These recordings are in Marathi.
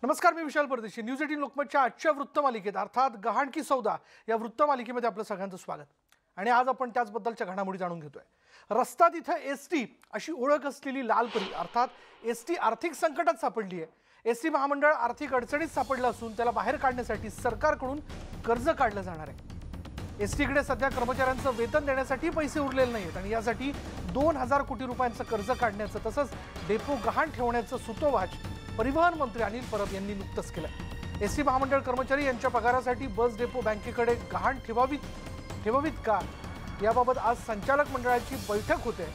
नमस्कार, मी विशाल परदेशी. न्यूज 18 लोकमतच्या आजच्या वृत्तमालिकेत अर्थात गहाण की सौदा या वृत्तमालिकेमध्ये आपलं सगळ्यांचं स्वागत. आणि आज आपण त्याचबद्दलच्या घडामोडी जाणून घेतोय. रस्ता तिथं एसटी अशी ओळख असलेली लालपरी अर्थात एसटी आर्थिक संकटात सापडली आहे. एसटी महामंडळ आर्थिक अडचणीत सापडलं असून त्याला बाहेर काढण्यासाठी सरकारकडून कर्ज काढलं जाणार आहे. एसटीकडे सध्या कर्मचाऱ्यांचं वेतन देण्यासाठी पैसे उरलेले नाहीत आणि यासाठी 2000 कोटी रुपयांचं कर्ज काढण्याचं तसंच डेपो गहाण ठेवण्याचं सुतोवाच परिवहन मंत्री अनिल परब यांनी नुकतंच केलं. एसटी महामंडळ कर्मचारी यांच्या पगारासाठी बस डेपो बँकेकडे गहाण ठेवावीत का याबाबत आज संचालक मंडळाची बैठक होते.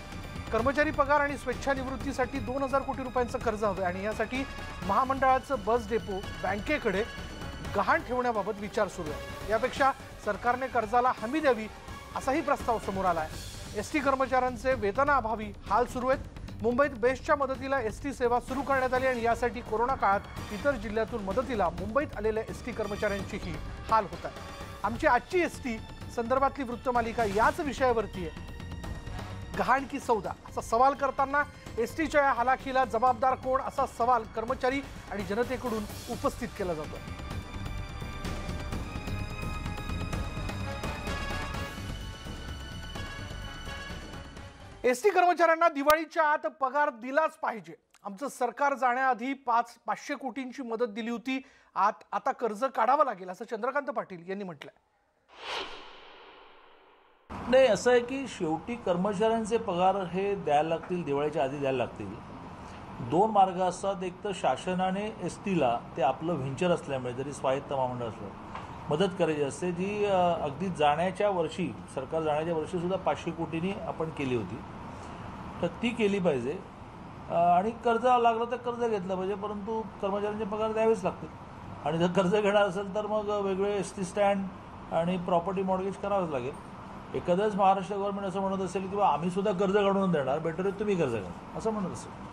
कर्मचारी पगार आणि स्वेच्छानिवृत्तीसाठी 2000 कोटी रुपयांचं कर्ज हवं आणि यासाठी महामंडळाचं बस डेपो बँकेकडे गहाण ठेवण्याबाबत विचार सुरू आहे. यापेक्षा सरकारने कर्जाला हमी द्यावी असाही प्रस्ताव समोर आला आहे. एसटी कर्मचाऱ्यांचे वेतनाअभावी हाल सुरू आहेत. मुंबईत बेस्टच्या मदतीला एसटी सेवा सुरू करण्यात आली आणि यासाठी कोरोना काळात इतर जिल्ह्यातून मदतीला मुंबईत आलेल्या एसटी कर्मचाऱ्यांचीही हाल होत आहे. आमची आजची एसटी संदर्भातली वृत्तमालिका याच विषयावरती आहे. गहाण की सौदा असा सवाल करताना एसटीच्या या हालाखीला जबाबदार कोण असा सवाल कर्मचारी आणि जनतेकडून उपस्थित केला जातो. एसटी कर्मचाऱ्यांना दिवाळीच्या आत पगार दिलाच पाहिजे. आमचं सरकार जाण्याआधी 500 कोटींची मदत दिली होती. आता कर्ज काढावं लागेल असं चंद्रकांत पाटील यांनी म्हटलंय. नाही, असं आहे की शेवटी कर्मचाऱ्यांचे पगार हे द्यायला लागतील, दिवाळीच्या आधी द्यायला लागतील. दोन मार्ग असतात. एक तर शासनाने एसटीला ते आपलं व्हेंचर असल्यामुळे जरी स्वायत्त महामंडळ असलं मदत करायची असते, जी अगदी जाण्याच्या वर्षी सरकार जाण्याच्या वर्षीसुद्धा 500 कोटींनी आपण केली होती. तर ती केली पाहिजे आणि कर्ज लागलं तर कर्ज घेतलं पाहिजे, परंतु कर्मचाऱ्यांचे पगार द्यावेच लागतील. आणि जर कर्ज घेणार असेल तर मग वेगळे एसटी स्टँड आणि प्रॉपर्टी मॉर्गेज करावंच लागेल. एखादंच महाराष्ट्र गव्हर्नमेंट असं म्हणत असेल की आम्ही सुद्धा कर्ज काढून देणार, बेटर आहे तुम्ही कर्ज घ्या असं म्हणत असेल.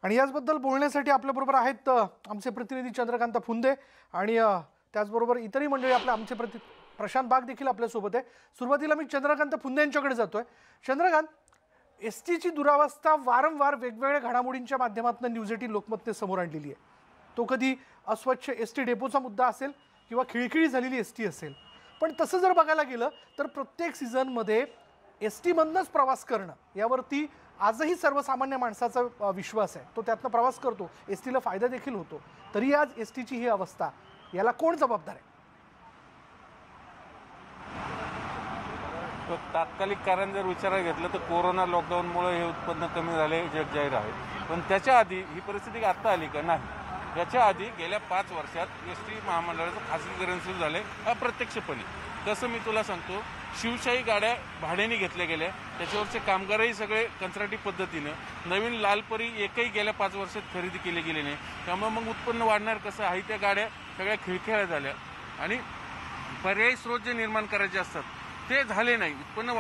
आणि याचबद्दल बोलण्यासाठी आपल्याबरोबर आहेत आमचे प्रतिनिधी चंद्रकांत फुंदे आणि त्याचबरोबर इतरही मंडळी आमचे प्रशांत बाग देखील आपल्यासोबत आहे. सुरुवातीला मी चंद्रकांत फुंदे यांच्याकडे जातोय. चंद्रकांत, एसटीची दुरावस्था वारंवार वेगवेगळ्या घडामोडींच्या माध्यमातून न्यूज 18 लोकमतने समोर आणलेली आहे. तो कधी अस्वच्छ एसटी डेपोचा मुद्दा असेल किंवा खिळखिळी झालेली एसटी असेल. पण तसं जर बघायला गेलं तर प्रत्येक सीझनमध्ये एसटीमधनंच प्रवास करणं यावरती आजही सर्वसामान्य माणसाचा विश्वास आहे. तो त्यातनं प्रवास करतो, एसटीला फायदा देखील होतो. तरी आज एसटीची ही अवस्था, याला कोण जबाबदार आहे? तात्कालिक कारण जर विचारात घेतलं तर कोरोना लॉकडाऊनमुळे हे उत्पन्न कमी झाले जगजाहीर आहे. पण त्याच्या आधी ही परिस्थिती आत्ता आली का? नाही. याच्या आधी गेल्या 5 वर्षात एस टी महामंडळाचं खासगीकरण सुरू झाले अप्रत्यक्षपणे. कसं मी तुला सांगतो, शिवशाही गाड्या भाड्याने घेतल्या गेल्या, त्याच्यावरचे कामगारही सगळे कंत्राटी पद्धतीनं. नवीन लालपरी एकही गेल्या 5 वर्षात खरेदी केली गेली नाही. त्यामुळे मग उत्पन्न वाढणार कसं? आहे त्या गाड्या सगळ्या खिळखिळ्या झाल्या आणि पर्यायी स्रोत जे निर्माण करायचे असतात ते झाले नाही. उत्पन्न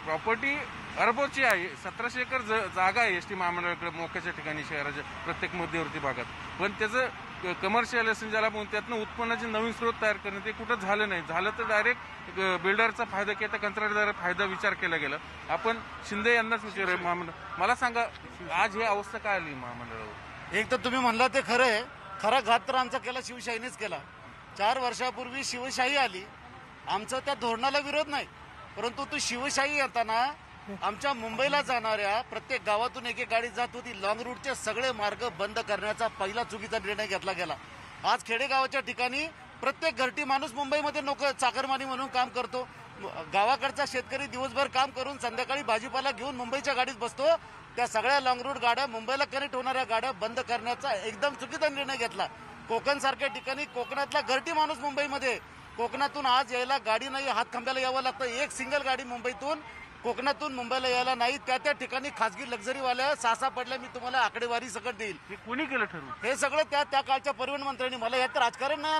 प्रॉपर्टी अरबोची आहे. 1700 एकर जागा आहे एस टी महामंडळाकडे मोक्याच्या ठिकाणी शहराच्या प्रत्येक मध्यवर्ती भागात. पण त्याचं कमर्शियल असेल ज्याला म्हणून त्यातनं उत्पन्नाचे नवीन स्रोत तयार करणं ते कुठं झालं नाही. झालं तर डायरेक्ट बिल्डरचा फायदा किंवा कंत्राटदार फायदा विचार केला गेला. आपण शिंदे यांनाच विचार महामंडळ, मला सांगा आज ही अवस्था काय आली महामंडळावर? एक तर तुम्ही म्हणला ते खरं आहे. खरा घात तर आमचा केला शिवशाहीनेच केला. 4 वर्षापूर्वी शिवशाही आली. आमचा त्या धोरणाला विरोध नाही, परंतु ती शिवशाही येताना आमच्या मुंबईला जाणाऱ्या प्रत्येक गावातून एक गाडी जात होती. लॉंग रूटचे सगळे मार्ग बंद करण्याचा पहिला चुकीचा निर्णय घेतला गेला. आज खेडेगावाच्या ठिकाणी प्रत्येक घरटी माणूस मुंबईमध्ये चाकरमानी म्हणून काम करतो. गावाकडचा शेतकरी दिवसभर काम करून संध्याकाळी भाजीपाला घेऊन मुंबईच्या गाडीत बसतो. त्या सगळ्या लॉंग रूट गाड्या, मुंबईला कनेक्ट होणाऱ्या गाड्या बंद करण्याचा एकदम चुकीचा निर्णय घेतला. कोकण सारख्या ठिकाणी कोकणातला घरटी माणूस मुंबईमध्ये, कोकणातून आज यायला गाडी नाही, हातखंब्याला यावं लागतं. एक सिंगल गाडी मुंबईतून कोकणातून मुंबईला यायला नाही. त्या ठिकाणी खासगी लक्झरीवाल्या 6 पडल्या. मी तुम्हाला आकडेवारी सकट देईल. हे कोणी केलं ठरवून? हे सगळं त्या काळच्या परिवहन मंत्र्यांनी. मला यात राजकारण नाही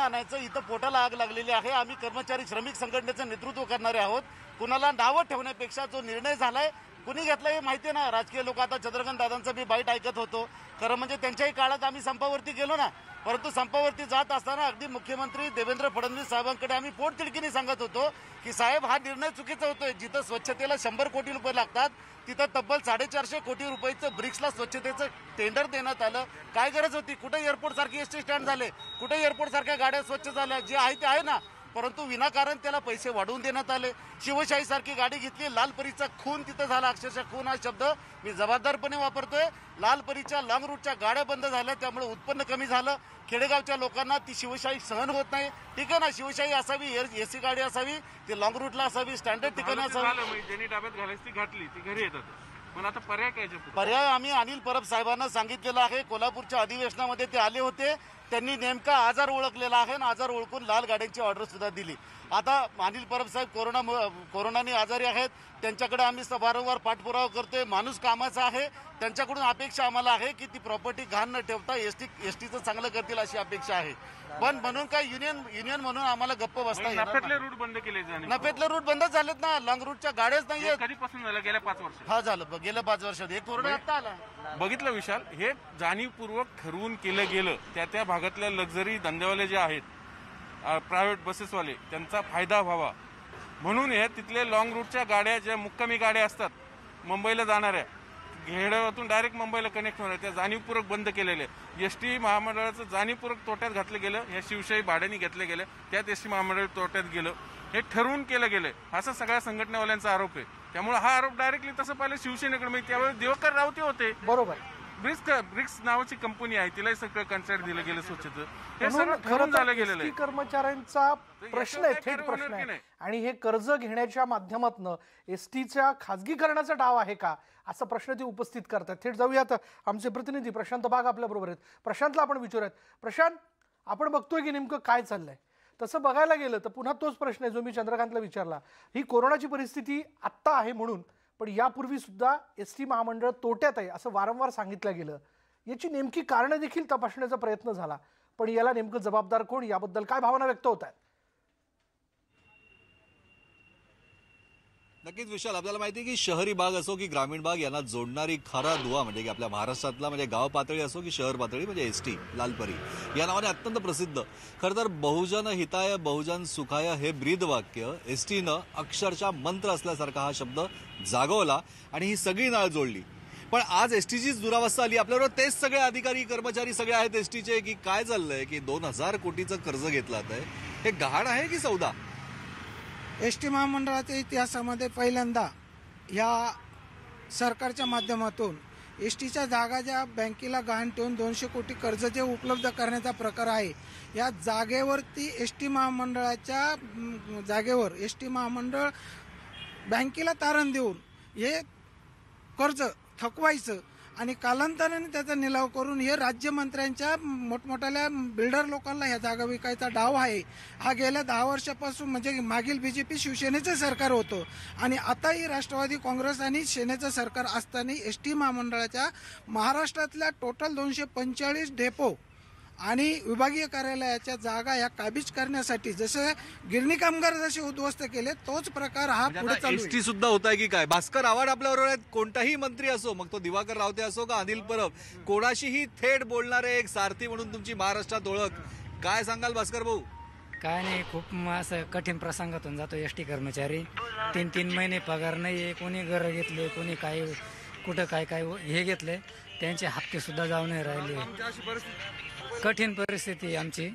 आणायचं. इथं पोटाला आग लागलेली आहे. आम्ही कर्मचारी श्रमिक संघटनेचं नेतृत्व करणारे आहोत. कुणाला नावं ठेवण्यापेक्षा जो निर्णय झालाय कुणी घेतला हे माहिती ना. राजकीय लोक, आता चंद्रकांत दादांचं मी बाईट ऐकत होतो. खरं म्हणजे त्यांच्याही काळात आम्ही संपावरती गेलो ना. परंतु संपावरती जात असताना अगदी मुख्यमंत्री देवेंद्र फडणवीस साहेबांकडे आम्ही पोटतिडकीने सांगत होतो की साहेब, हा निर्णय चुकीचा होतोय. जिथं स्वच्छतेला 100 कोटी रुपये लागतात तिथं तब्बल 450 कोटी रुपयाचं ब्रिक्सला स्वच्छतेचं टेंडर देण्यात आलं. काय गरज होती? कुठे एअरपोर्ट सारखे एसटी स्टँड झाले, कुठे एअरपोर्ट सारख्या गाड्या स्वच्छ झाल्या, जे आहे ते आहे ना, परंतु विनाकारण त्याला पैसे वाढवून देण्यात आले. शिवशाही सारखी गाडी घेतली, लालपरीचा खून तिथं झाला. अक्षरशः खून हा शब्द मी जबाबदारपणे वापरतोय. लालपरीच्या लॉंग रूटच्या गाड्या बंद झाल्या, त्यामुळे उत्पन्न कमी झालं. खेडेगावच्या लोकांना ती शिवशाही सहन होत नाही. ठीक आहे ना, शिवशाही असावी, एसी गाडी असावी, ती लॉंग रूटला असावी, स्टँडर्ड ठिकाणी असावी. ज्यांनी डाब्यात घालायची ती घातली, ती घरी येतात. पण आता पर्याय काय? पर्याय आम्ही अनिल परब साहेबांना सांगितलेला आहे. कोल्हापूरच्या अधिवेशनामध्ये ते आले होते. त्यांनी नेमका आजार ओळखलेला आहे आणि आजार ओळखून लाल गाड्यांची ऑर्डर सुद्धा दिली. आता अनिल परब साहेब कोरोनाने आजारी आहेत. त्यांच्याकडे आम्ही वारंवार पाठपुरावा करतोय. माणूस कामाचा आहे. त्यांच्याकडून अपेक्षा आम्हाला आहे की ती प्रॉपर्टी घाण न ठेवता एसटीचं चांगलं करतील अशी अपेक्षा आहे. पण म्हणून काय युनियन म्हणून आम्हाला गप्प बसता येणार नाही. नफ्यातले रूट बंद केले. नफ्यातले रूट बंद झालेत ना, लॉंग रूटच्या गाड्याच नाहीये. कधीपासून झालं? गेल्या 5 वर्षात. हा झालं, गेल्या 5 वर्षात. एक कोरोना आता आला. बघितलं विशाल, हे जाणीवपूर्वक ठरवून केलं गेलं. त्या भागातल्या लक्झरी धंदेवाले जे आहेत, प्रायव्हेट बसेसवाले, त्यांचा फायदा व्हावा म्हणून हे तिथले लॉंग रूटच्या गाड्या, ज्या मुक्कामी गाड्या असतात मुंबईला जाणाऱ्या, घेड्यातून डायरेक्ट मुंबईला कनेक्ट होणार, त्या जाणीवपूर्वक बंद केलेले. एसटी महामंडळाचं जाणीवपूर्वक तोट्यात घातलं गेलं. ह्या शिवशाही भाड्याने घेतले गेले, त्यात एसटी महामंडळ तोट्यात गेलं. हे ठरवून केलं गेलं, असा सगळ्या संघटनेवाल्यांचा आरोप आहे. त्यामुळे हा आरोप डायरेक्टली तसं पाहिलं शिवसेनेकडे, म्हणजे त्यावेळेस दिवाकर रावते होते. बरोबर. ब्रिक्स नावाची कंपनी आहे, तिलाही सगळं कन्सल्ट दिलं गेलं स्वच्छता. हे म्हणून सगळं ठरवून झालं गेलेलं आहे. एसटी कर्मचाऱ्यांचा प्रश्न आहे, थेट प्रश्न आहे. आणि हे कर्ज घेण्याच्या माध्यमातून एसटीच्या खाजगीकरणाचा डाव आहे का, असा प्रश्न ते उपस्थित करतात. थेट जाऊयात, आमचे प्रतिनिधी प्रशांत बाग आपल्या बरोबर आहेत. प्रशांतला आपण विचारूयात. प्रशांत, आपण बघतोय की नेमकं काय चाललंय. तसं बघायला गेलं तर पुन्हा तोच प्रश्न आहे जो मी चंद्रकांतला विचारला. ही कोरोनाची परिस्थिती आत्ता आहे म्हणून, पण यापूर्वी सुद्धा एसटी महामंडळ तोट्यात आहे असं वारंवार सांगितलं गेलं. याची नेमकी कारणं देखील तपासण्याचा प्रयत्न झाला, पण याला नेमकं जबाबदार कोण, याबद्दल काय भावना व्यक्त होत आहेत? नक्कीच विशाल, आपल्याला माहिती आहे की शहरी भाग असो की ग्रामीण भाग यांना जोडणारी खरा दुवा म्हणजे की आपल्या महाराष्ट्रातला म्हणजे गाव पातळी असो की शहर पातळी म्हणजे एसटी लालपरी या नावाने अत्यंत प्रसिद्ध. खरं तर बहुजन हिताय बहुजन सुखाय हे ब्रीदवाक्य एसटीनं अक्षरशः मंत्र असल्यासारखा हा शब्द जागवला आणि ही सगळी नाळ जोडली. पण आज एसटीचीच दुरावस्था आली. आपल्याबरोबर तेच सगळे अधिकारी कर्मचारी सगळे आहेत एसटीचे, की काय चाललंय की 2000 कोटीचं कर्ज घेतलं आहे. हे गहाण आहे की सौदा? एसटी महामंडळाच्या इतिहासामध्ये पहिल्यांदा या सरकारच्या माध्यमातून एसटीच्या जागा ज्या बँकेला गहाण ठेवून 200 कोटी कर्ज जे उपलब्ध करण्याचा प्रकार आहे, या जागेवरती एसटी महामंडळाच्या जागेवर एसटी महामंडळ बँकेला तारण देऊन हे कर्ज थकवायचं आणि कालांतराने त्याचा निलाव करून हे राज्यमंत्र्यांच्या मोठमोठ्या बिल्डर लोकांना ह्या जागा विकायचा डाव आहे. हा गेल्या 10 वर्षापासून म्हणजे मागील बीजेपी शिवसेनेचं सरकार होतं आणि आताही राष्ट्रवादी काँग्रेस आणि सेनेचं सरकार असताना एसटी महामंडळाच्या महाराष्ट्रातल्या टोटल 245 डेपो आणि विभागीय कार्यालयाच्या जागा या काबीज करण्यासाठी जसे गिरणी कामगार जसे उद्ध्वस्त केले तोच प्रकार हा पुढे चालू आहे. एसटी सुद्धा होत आहे की काय? भास्कर आव्हाड आपल्याबरोबर आहेत. कोणताही मंत्री असो, मग तो दिवाकर रावते असो का अनिल परब, कोणाशीही थेट बोलणारे एक सारथी म्हणून तुमची महाराष्ट्रात ओळख. काय सांगाल भास्कर भाऊ? काय नाही, खूप असं कठीण प्रसंगातून जातो एसटी कर्मचारी. 3-3 महिने पगार नाही. कोणी घरं घेतले, कोणी काय कुठं काय हे घेतले, त्यांचे हप्ते सुद्धा जाऊन नाही राहिले. कठीण परिस्थिती आमची.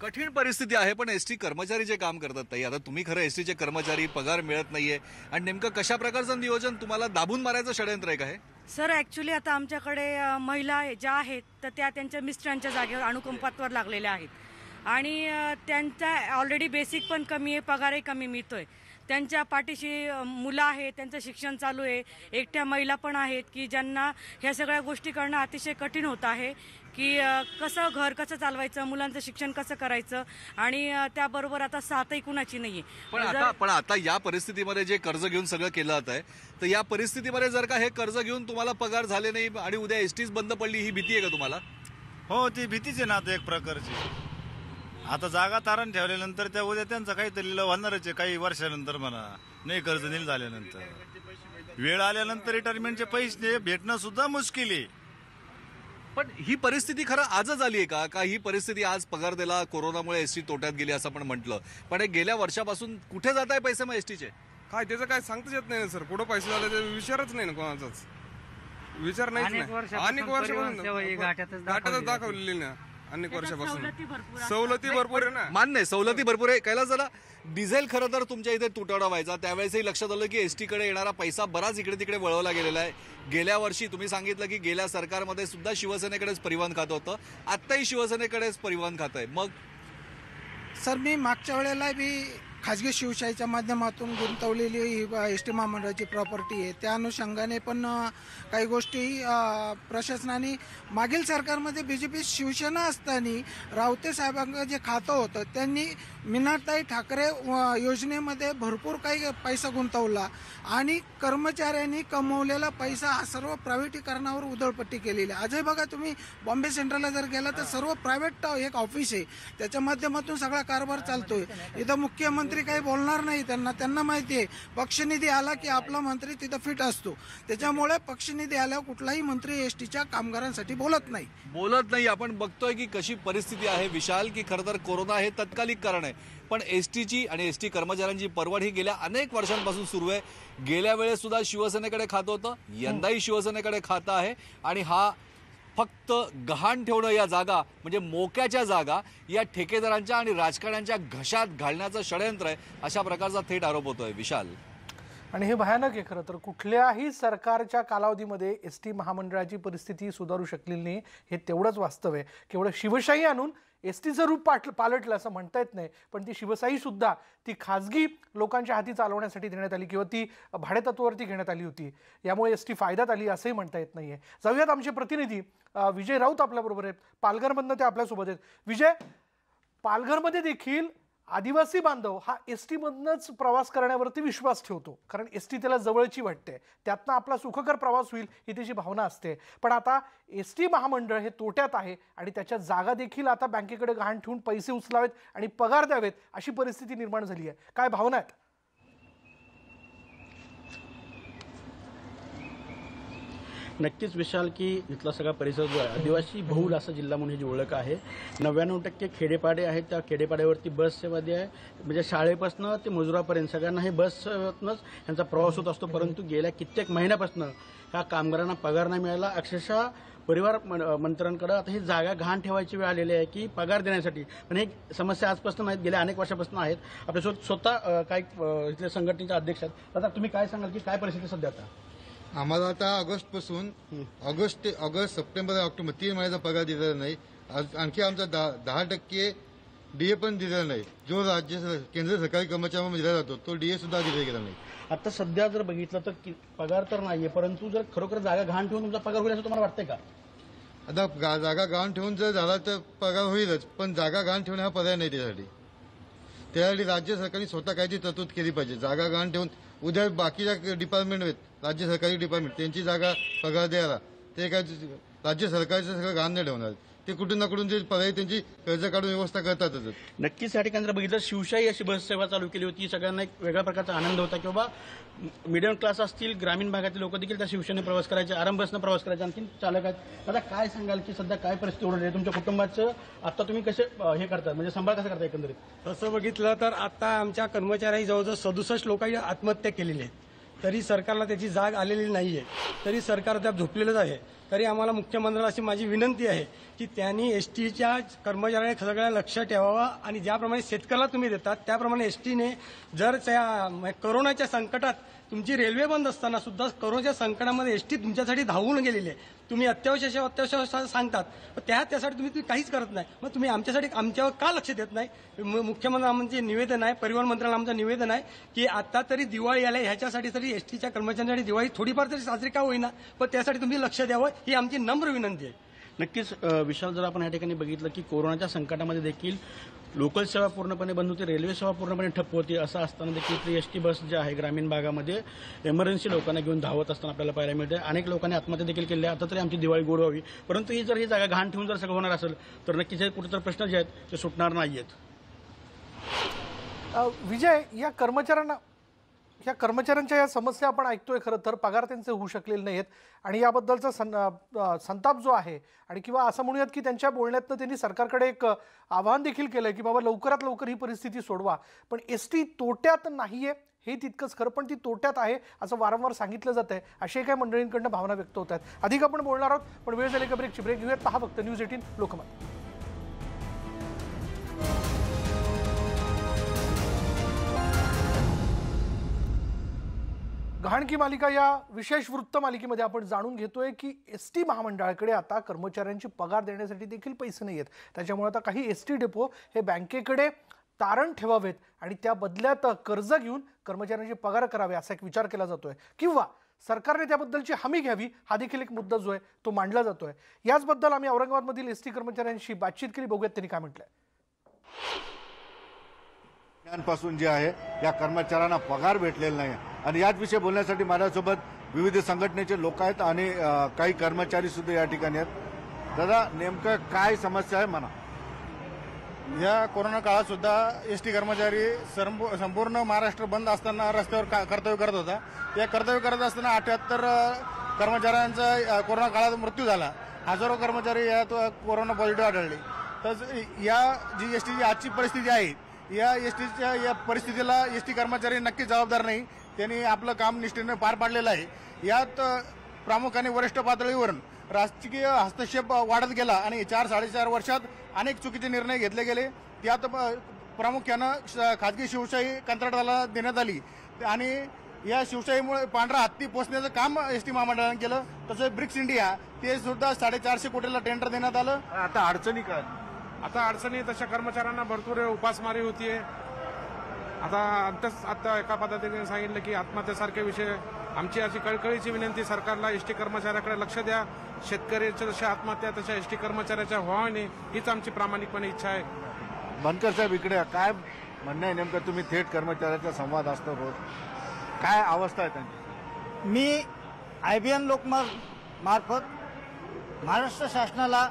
कठीण परिस्थिती आहे. पण एसटी कर्मचारी जे काम करतात ताई, आता तुम्ही खरं एसटीचे कर्मचारी, पगार मिळत नाहीये आणि नेमकं कशा प्रकारचं नियोजन, तुम्हाला दाबून मारायचं षडयंत्र आहे का हे? सर, ॲक्च्युली आता आमच्याकडे महिला ज्या आहेत तर त्या त्यांच्या मिस्टरांच्या जागेवर अनुकंपात्वर लागलेल्या आहेत आणि त्यांचा ऑलरेडी बेसिक पण कमी आहे, पगारही कमी मिळतोय. त्यांच्या पाठीशी मुलं आहेत, त्यांचं शिक्षण चालू आहे. एकट्या महिला पण आहेत की ज्यांना ह्या सगळ्या गोष्टी करणं अतिशय कठीण होत आहे की घर कसं चालवायचं, मुलांचं शिक्षण कसं करायचं आणि त्याबरोबर आता साथही कुणाची नाही आहे. पण आता या परिस्थितीमध्ये जे कर्ज घेऊन सगळं केलं जात आहे, तर या परिस्थितीमध्ये जर का हे कर्ज घेऊन तुम्हाला पगार झाले नाही आणि उद्या एसटीच बंद पडली, ही भीती आहे का तुम्हाला? हो, ती भीतीच आहे ना आता एक प्रकारची. आता जागा तारण ठेवल्यानंतर त्या उद्या त्यांचं काहीतरी होणारच आहे काही वर्षानंतर म्हणा, नाही कर्ज नील झाल्यानंतर. वेळ आल्यानंतर रिटायरमेंटचे पैसे भेटणं सुद्धा मुश्किल आहे. पण ही परिस्थिती खरं आजच आली आहे का ही परिस्थिती आज पगार दिला कोरोनामुळे एसटी तोट्यात गेली असं आपण म्हटलं, पण हे गेल्या वर्षापासून कुठे जात आहे पैसे मग एसटीचे? काय त्याचं काय सांगताच येत नाही ना सर. कुठं पैसे झाले ते विचारच नाही ना कोणाचाच. विचार नाहीच नाही. अनेक वर्षापासून घाटातच दाखवलेली ना. अनेक वर्षापासून सवलती भरपूर आहे ना. मान्य आहे, सवलती भरपूर आहे. कैलास दादा, डिझेल खरं तर तुमच्या इथे तुटवडा व्हायचा त्यावेळेसही लक्षात आलं की एसटीकडे येणारा पैसा बराच इकडे तिकडे वळवला गेलेला आहे. गेल्या वर्षी तुम्ही सांगितलं की गेल्या सरकारमध्ये सुद्धा शिवसेनेकडेच परिवहन खातं होतं, आत्ताही शिवसेनेकडेच परिवहन खातं आहे. मग सर, मी मागच्या वेळेला बी खाजगी शिवशाहीच्या माध्यमातून गुंतवलेली ही एस टी महामंडळाची प्रॉपर्टी आहे. त्या अनुषंगाने पण काही गोष्टी प्रशासनाने मागील सरकारमध्ये BJP शिवसेना असताना रावते साहेबांचं जे खातं होतं त्यांनी मीनाताई ठाकरे योजनेमध्ये भरपूर काही पैसा गुंतवला आणि कर्मचाऱ्यांनी कमवलेला पैसा हा सर्व प्रायव्हेटीकरणावर उधळपट्टी केलेली आहे. आजही बघा तुम्ही बॉम्बे सेंट्रलला जर गेला तर सर्व प्रायव्हेट एक ऑफिस आहे, त्याच्या माध्यमातून सगळा कारभार चालतोय. इथं मुख्यमंत्री काही बोलणार नाही, त्यांना माहिती आहे पक्षनिधी आला की आपला मंत्री तिथं फिट असतो. त्याच्यामुळे पक्षनिधी आल्यावर कुठलाही मंत्री एसटीच्या कामगारांसाठी बोलत नाही. आपण बघतोय की कशी परिस्थिती आहे विशाल, की खरं तर कोरोना हे तत्कालिक कारण आहे, पण एसटीची आणि एसटी कर्मचाऱ्यांची परवड ही गेल्या अनेक वर्षांपासून सुरू आहे. गेल्या वेळेस सुद्धा शिवसेनेकडे खातं होतं, यंदाही शिवसेनेकडे खातं आहे आणि हा फक्त गहाण ठेवणं या जागा म्हणजे मोक्याच्या जागा या ठेकेदारांच्या आणि राजकारण्यांच्या घशात घालण्याचं षडयंत्र आहे, अशा प्रकारचा थेट आरोप होतोय विशाल. आणि हे भयानक आहे खरं तर. कुठल्याही सरकारच्या कालावधीमध्ये एस टी महामंडळाची परिस्थिती सुधारू शकलेली नाही, हे तेवढंच वास्तव आहे. केवढं शिवशाही आणून एस टीचं रूप पालटलं असं म्हणता येत नाही, पण ती शिवशाही सुद्धा ती खाजगी लोकांच्या हाती चालवण्यासाठी देण्यात आली किंवा ती भाडेतत्वावरती घेण्यात आली होती. यामुळे एस टी फायद्यात आली असंही म्हणता येत नाहीये. जाऊयात आमचे प्रतिनिधी विजय राऊत आपल्याबरोबर आहेत, पालघरमधनं ते आपल्यासोबत आहेत. विजय, पालघरमध्ये देखील आदिवासी बांधव हा एस टीमधनंच प्रवास करण्यावरती विश्वास ठेवतो, कारण एस टी त्याला जवळची वाटते, त्यातनं आपला सुखकर प्रवास होईल ही त्याची भावना असते. पण आता एस टी महामंडळ हे तोट्यात आहे आणि त्याच्या जागा देखील आता बँकेकडे गहाण ठेवून पैसे उचलावेत आणि पगार द्यावेत अशी परिस्थिती निर्माण झाली आहे. काय भावना आहेत? नक्कीच विशाल, की इथला सगळा परिसर जो आहे आदिवासी बहुल असा जिल्हा म्हणून जी ओळख आहे. 99% खेडेपाडे आहेत, त्या खेडेपाड्यावरती बस सेवा आहे, म्हणजे शाळेपासून ते मजुरापर्यंत सगळ्यांना हे बस सेवेतूनच यांचा प्रवास होत असतो. परंतु गेल्या कित्येक महिन्यापासून ह्या कामगारांना पगार नाही मिळाला. अक्षरशः परिवार मंत्र्यांकडे आता ही जागा गहाण ठेवायची वेळ आलेली आहे की पगार देण्यासाठी. पण ही समस्या आजपासून नाहीत, गेल्या अनेक वर्षापासून आहेत. आपल्यासोबत स्वतः काही इथल्या संघटनेचे अध्यक्ष आहेत. आता तुम्ही काय सांगाल की काय परिस्थिती सध्या? आता आम्हाला आता ऑगस्टपासून ऑगस्ट, सप्टेंबर, ऑक्टोबर 3 महिन्याचा पगार दिलेला नाही. आणखी आमचा 10% डीए पण दिलेला नाही, जो केंद्र सरकारी कर्मचाऱ्यांना दिला जातो तो डीए सुद्धा दिला गेला नाही. आता सध्या जर बघितलं तर पगार तर नाहीये, परंतु जर खरोखर जागा गहाण ठेवून तुमचा पगार होईल असं तुम्हाला वाटतंय का? आता जागा गहाण ठेवून जर झाला तर पगार होईलच, पण जागा गहाण ठेवणे हा पर्याय नाही. त्यासाठी राज्य सरकारने स्वतः काहीतरी तरतूद केली पाहिजे. जागा गहाण ठेवून उद्या बाकीच्या डिपार्टमेंट आहेत, राज्य सरकारी डिपार्टमेंट, त्यांची जागा पगार द्यायला ते काय राज्य सरकारचं सगळं गहाण नाही ठेवणार. ते कुठून ना कुठून जे पर्याय त्यांची कर्ज काढून व्यवस्था करतातच. नक्कीच या ठिकाणी जर बघितलं शिवशाही अशी बस सेवा चालू केली होती, सगळ्यांना एक वेगळ्या प्रकारचा आनंद होता की बाबा मिडल क्लास असतील, ग्रामीण भागातील लोक देखील त्या शिवसेने प्रवास करायचे, आराम बसनं प्रवास करायचे. आणखी चालक आहेत. आता काय सांगाल की सध्या काय परिस्थिती ओढवली आहे तुमच्या कुटुंबाचं? आता तुम्ही कसे हे करतात, म्हणजे सांभाळ कसं करता एकंदरीत? तसं बघितलं तर आता आमच्या कर्मचाऱ्यांनी जवळजवळ 67 लोकांनी आत्महत्या केलेली आहे, तरी सरकारला त्याची जाग आलेली नाहीये, तरी सरकार त्या झोपलेलंच आहे. तरी आम्हाला मुख्यमंत्र्याला अशी माझी विनंती आहे की त्यांनी एसटीच्या कर्मचाऱ्यांनी सगळ्या लक्ष ठेवावा आणि ज्याप्रमाणे शेतकऱ्याला तुम्ही देतात त्याप्रमाणे एसटीने जर त्या कोरोनाच्या संकटात तुमची रेल्वे बंद असताना सुद्धा कोरोनाच्या संकटामध्ये एसटी तुमच्यासाठी धावून गेलेली आहे. तुम्ही अत्यावश्यक सेवा सांगतात, त्यासाठी तुम्ही काहीच करत नाही. मग तुम्ही आमच्यासाठी आमच्यावर का लक्ष देत नाही? मुख्यमंत्री आमचे निवेदन आहे, परिवहन मंत्र्यांना आमचं निवेदन आहे की आता तरी दिवाळी आल्या, ह्याच्यासाठी तरी एसटीच्या कर्मचाऱ्यांसाठी दिवाळी थोडीफार तरी साजरी का होईना, पण त्यासाठी तुम्ही लक्ष द्यावं ही आमची नम्र विनंती आहे. नक्कीच विशाल, जर आपण या ठिकाणी बघितलं की कोरोनाच्या संकटामध्ये देखील लोकल सेवा पूर्णपणे बंद होती, रेल्वे सेवा पूर्णपणे ठप्प होती. असं असताना देखील एसटी बस जे आहे ग्रामीण भागामध्ये इमर्जन्सी लोकांना घेऊन धावत असताना आपल्याला पाहायला मिळते. अनेक लोकांनी आत्महत्या देखील केल्या. आता तरी आमची दिवाळी गोड व्हावी, परंतु ही जर ही जागा घाण ठेवून जर सगळं होणार असेल तर नक्कीच हे कुठेतरी प्रश्न जे आहेत ते सुटणार नाहीयेत. विजय, या कर्मचाऱ्यांना या कर्मचाऱ्यांच्या या समस्या आपण ऐकतोय, खरं तर पगार त्यांचे होऊ शकलेले नाहीत आणि याबद्दलचा संताप जो आहे आणि किंवा असं म्हणूयात की त्यांच्या बोलण्यातनं त्यांनी सरकारकडे एक आवाहन देखील केलंय की बाबा लवकरात लवकर ही परिस्थिती सोडवा. पण एसटी तोट्यात नाहीये हे तितकंच खरं, पण ती तोट्यात आहे असं वारंवार सांगितलं जात आहे, असे काही मंडळींकडनं भावना व्यक्त होत आहेत. अधिक आपण बोलणार आहोत, पण वेळ झाली का ब्रेक घेऊयात. पहा फक्त न्यूज 18 लोकमत. गहाणकी मालिका या विशेष वृत्त मालिकेमध्ये आपण जाणून घेतोय की एसटी महामंडळाकडे आता कर्मचाऱ्यांची पगार देण्यासाठी देखील पैसे नाही आहेत. त्याच्यामुळे आता काही एसटी डेपो हे बँकेकडे तारण ठेवावेत आणि त्या बदल्यात कर्ज घेऊन कर्मचाऱ्यांचे पगार करावे असा एक विचार केला जातोय, किंवा सरकारने त्याबद्दलची हमी घ्यावी हा देखील एक मुद्दा जो आहे तो मांडला जातोय. याचबद्दल आम्ही औरंगाबादमधील एसटी कर्मचाऱ्यांशी बातचीत केली. बघूयात त्यांनी काय म्हटलंय. पासून जे आहे या कर्मचाऱ्यांना पगार भेटलेला नाही आणि याच विषयी बोलण्यासाठी माझ्यासोबत विविध संघटनेचे लोक आहेत आणि काही कर्मचारी सुद्धा या ठिकाणी आहेत. दादा, नेमकं काय समस्या आहे म्हणा? या कोरोना काळात सुद्धा एसटी कर्मचारी संपूर्ण महाराष्ट्र बंद असताना रस्त्यावर कर्तव्य करत होता. या कर्तव्य करत असताना 78 कर्मचाऱ्यांचा कोरोना काळात मृत्यू झाला. हजारो कर्मचारी यात कोरोना पॉझिटिव्ह आढळले. तर या जी एसटीची आजची परिस्थिती आहे, या एसटीच्या या परिस्थितीला एसटी कर्मचारी नक्की जबाबदार नाही. त्यांनी आपलं काम निष्ठेने पार पाडलेलं आहे. यात प्रामुख्याने वरिष्ठ पातळीवरून राजकीय हस्तक्षेप वाढत गेला आणि 4-4.5 वर्षात अनेक चुकीचे निर्णय घेतले गेले. त्यात प्रामुख्यानं खाजगी शिवशाही कंत्राटाला देण्यात आली आणि या शिवशाहीमुळे पांढरा हत्ती पोचण्याचं काम एसटी महामंडळाने केलं. तसं ब्रिक्स इंडिया ते सुद्धा 450 कोटीला टेंडर देण्यात आलं. आता अडचणी काय? आता अडचणी तशा कर्मचाऱ्यांना भरपूर उपासमारी होतीये. आता एका पद्धतीने सांगितलं की आत्महत्येसारखे विषय. आमची अशी कळकळीची विनंती सरकारला, एसटी कर्मचाऱ्याकडे लक्ष द्या. शेतकऱ्याच्या जशा आत्महत्या तशा एसटी कर्मचाऱ्याच्या व्हाव्या नाही हीच आमची प्रामाणिकपणे इच्छा आहे. बनकर साहेब, इकडे काय म्हणणं आहे नेमकं? तुम्ही थेट कर्मचाऱ्याचा संवाद असतो रोज, काय अवस्था आहे त्यांची? मी IBN लोकमत मार्फत महाराष्ट्र शासनाला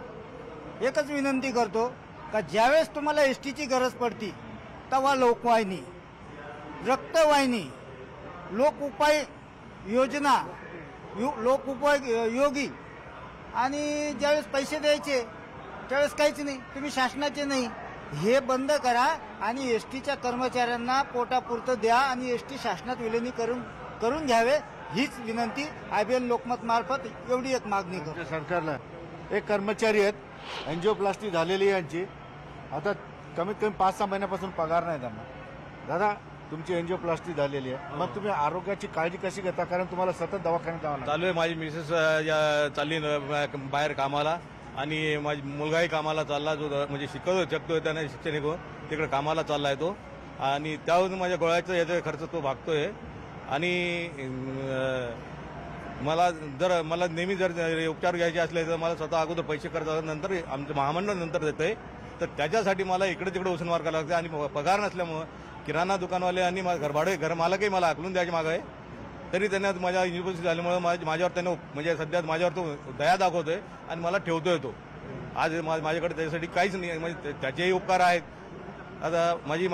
एकच विनंती करतो का ज्यावेळेस तुम्हाला एसटीची गरज पडती तेव्हा लोकवाहिनी, रक्तवाहिनी, लोक उपाय योजना, लोक उपयोगी आणि ज्यावेळेस पैसे द्यायचे त्यावेळेस काहीच नाही, तुम्ही शासनाचे नाही, हे बंद करा आणि एसटीच्या कर्मचाऱ्यांना पोटापुरतं द्या आणि एसटी शासनात विलीन करून घ्यावे हीच विनंती IBN लोकमत मार्फत एवढी एक मागणी करतो सरकारला. एक कर्मचारी आहेत, एन्जिओप्लास्टी झालेली आहे यांची. आता कमीत कमी 5-6 महिन्यापासून पगार नाही त्यांना. दादा, तुमची एन्जिओप्लास्टी झालेली आहे, मग तुम्ही आरोग्याची काळजी कशी घेता? कारण तुम्हाला सतत दवाखान्यात जावं लागतं. चालू आहे. माझी मिसेस चालली बाहेर कामाला आणि माझी मुलगाही कामाला चालला, जो म्हणजे शिकतोय त्याने शिक्षण घेऊन तिकडे कामाला चालला आहे तो. आणि त्यावरून माझ्या गोळ्याचा याचा खर्च तो भागतोय. आणि मला नेहमी जर उपचार घ्यायचे असले तर मला स्वतः अगोदर पैसे खर्च नंतर आमचं महामंडळ नंतर देतंय. तर त्याच्यासाठी मला इकडे तिकडे उसनवार करावं लागते आणि पगार नसल्यामुळं किराणा दुकानवाले आणि घरमालकही मला आकलून द्यायचे मागं आहे. तरी त्यांना माझ्या युनिव्हर्सिटी झाल्यामुळे माझ्यावर त्यानं म्हणजे सध्या माझ्यावर तो दया दाखवतोय आणि मला ठेवतोय तो. आज माझ्याकडे त्याच्यासाठी काहीच नाही, म्हणजे त्याचेही उपकार आहेत. आता माझी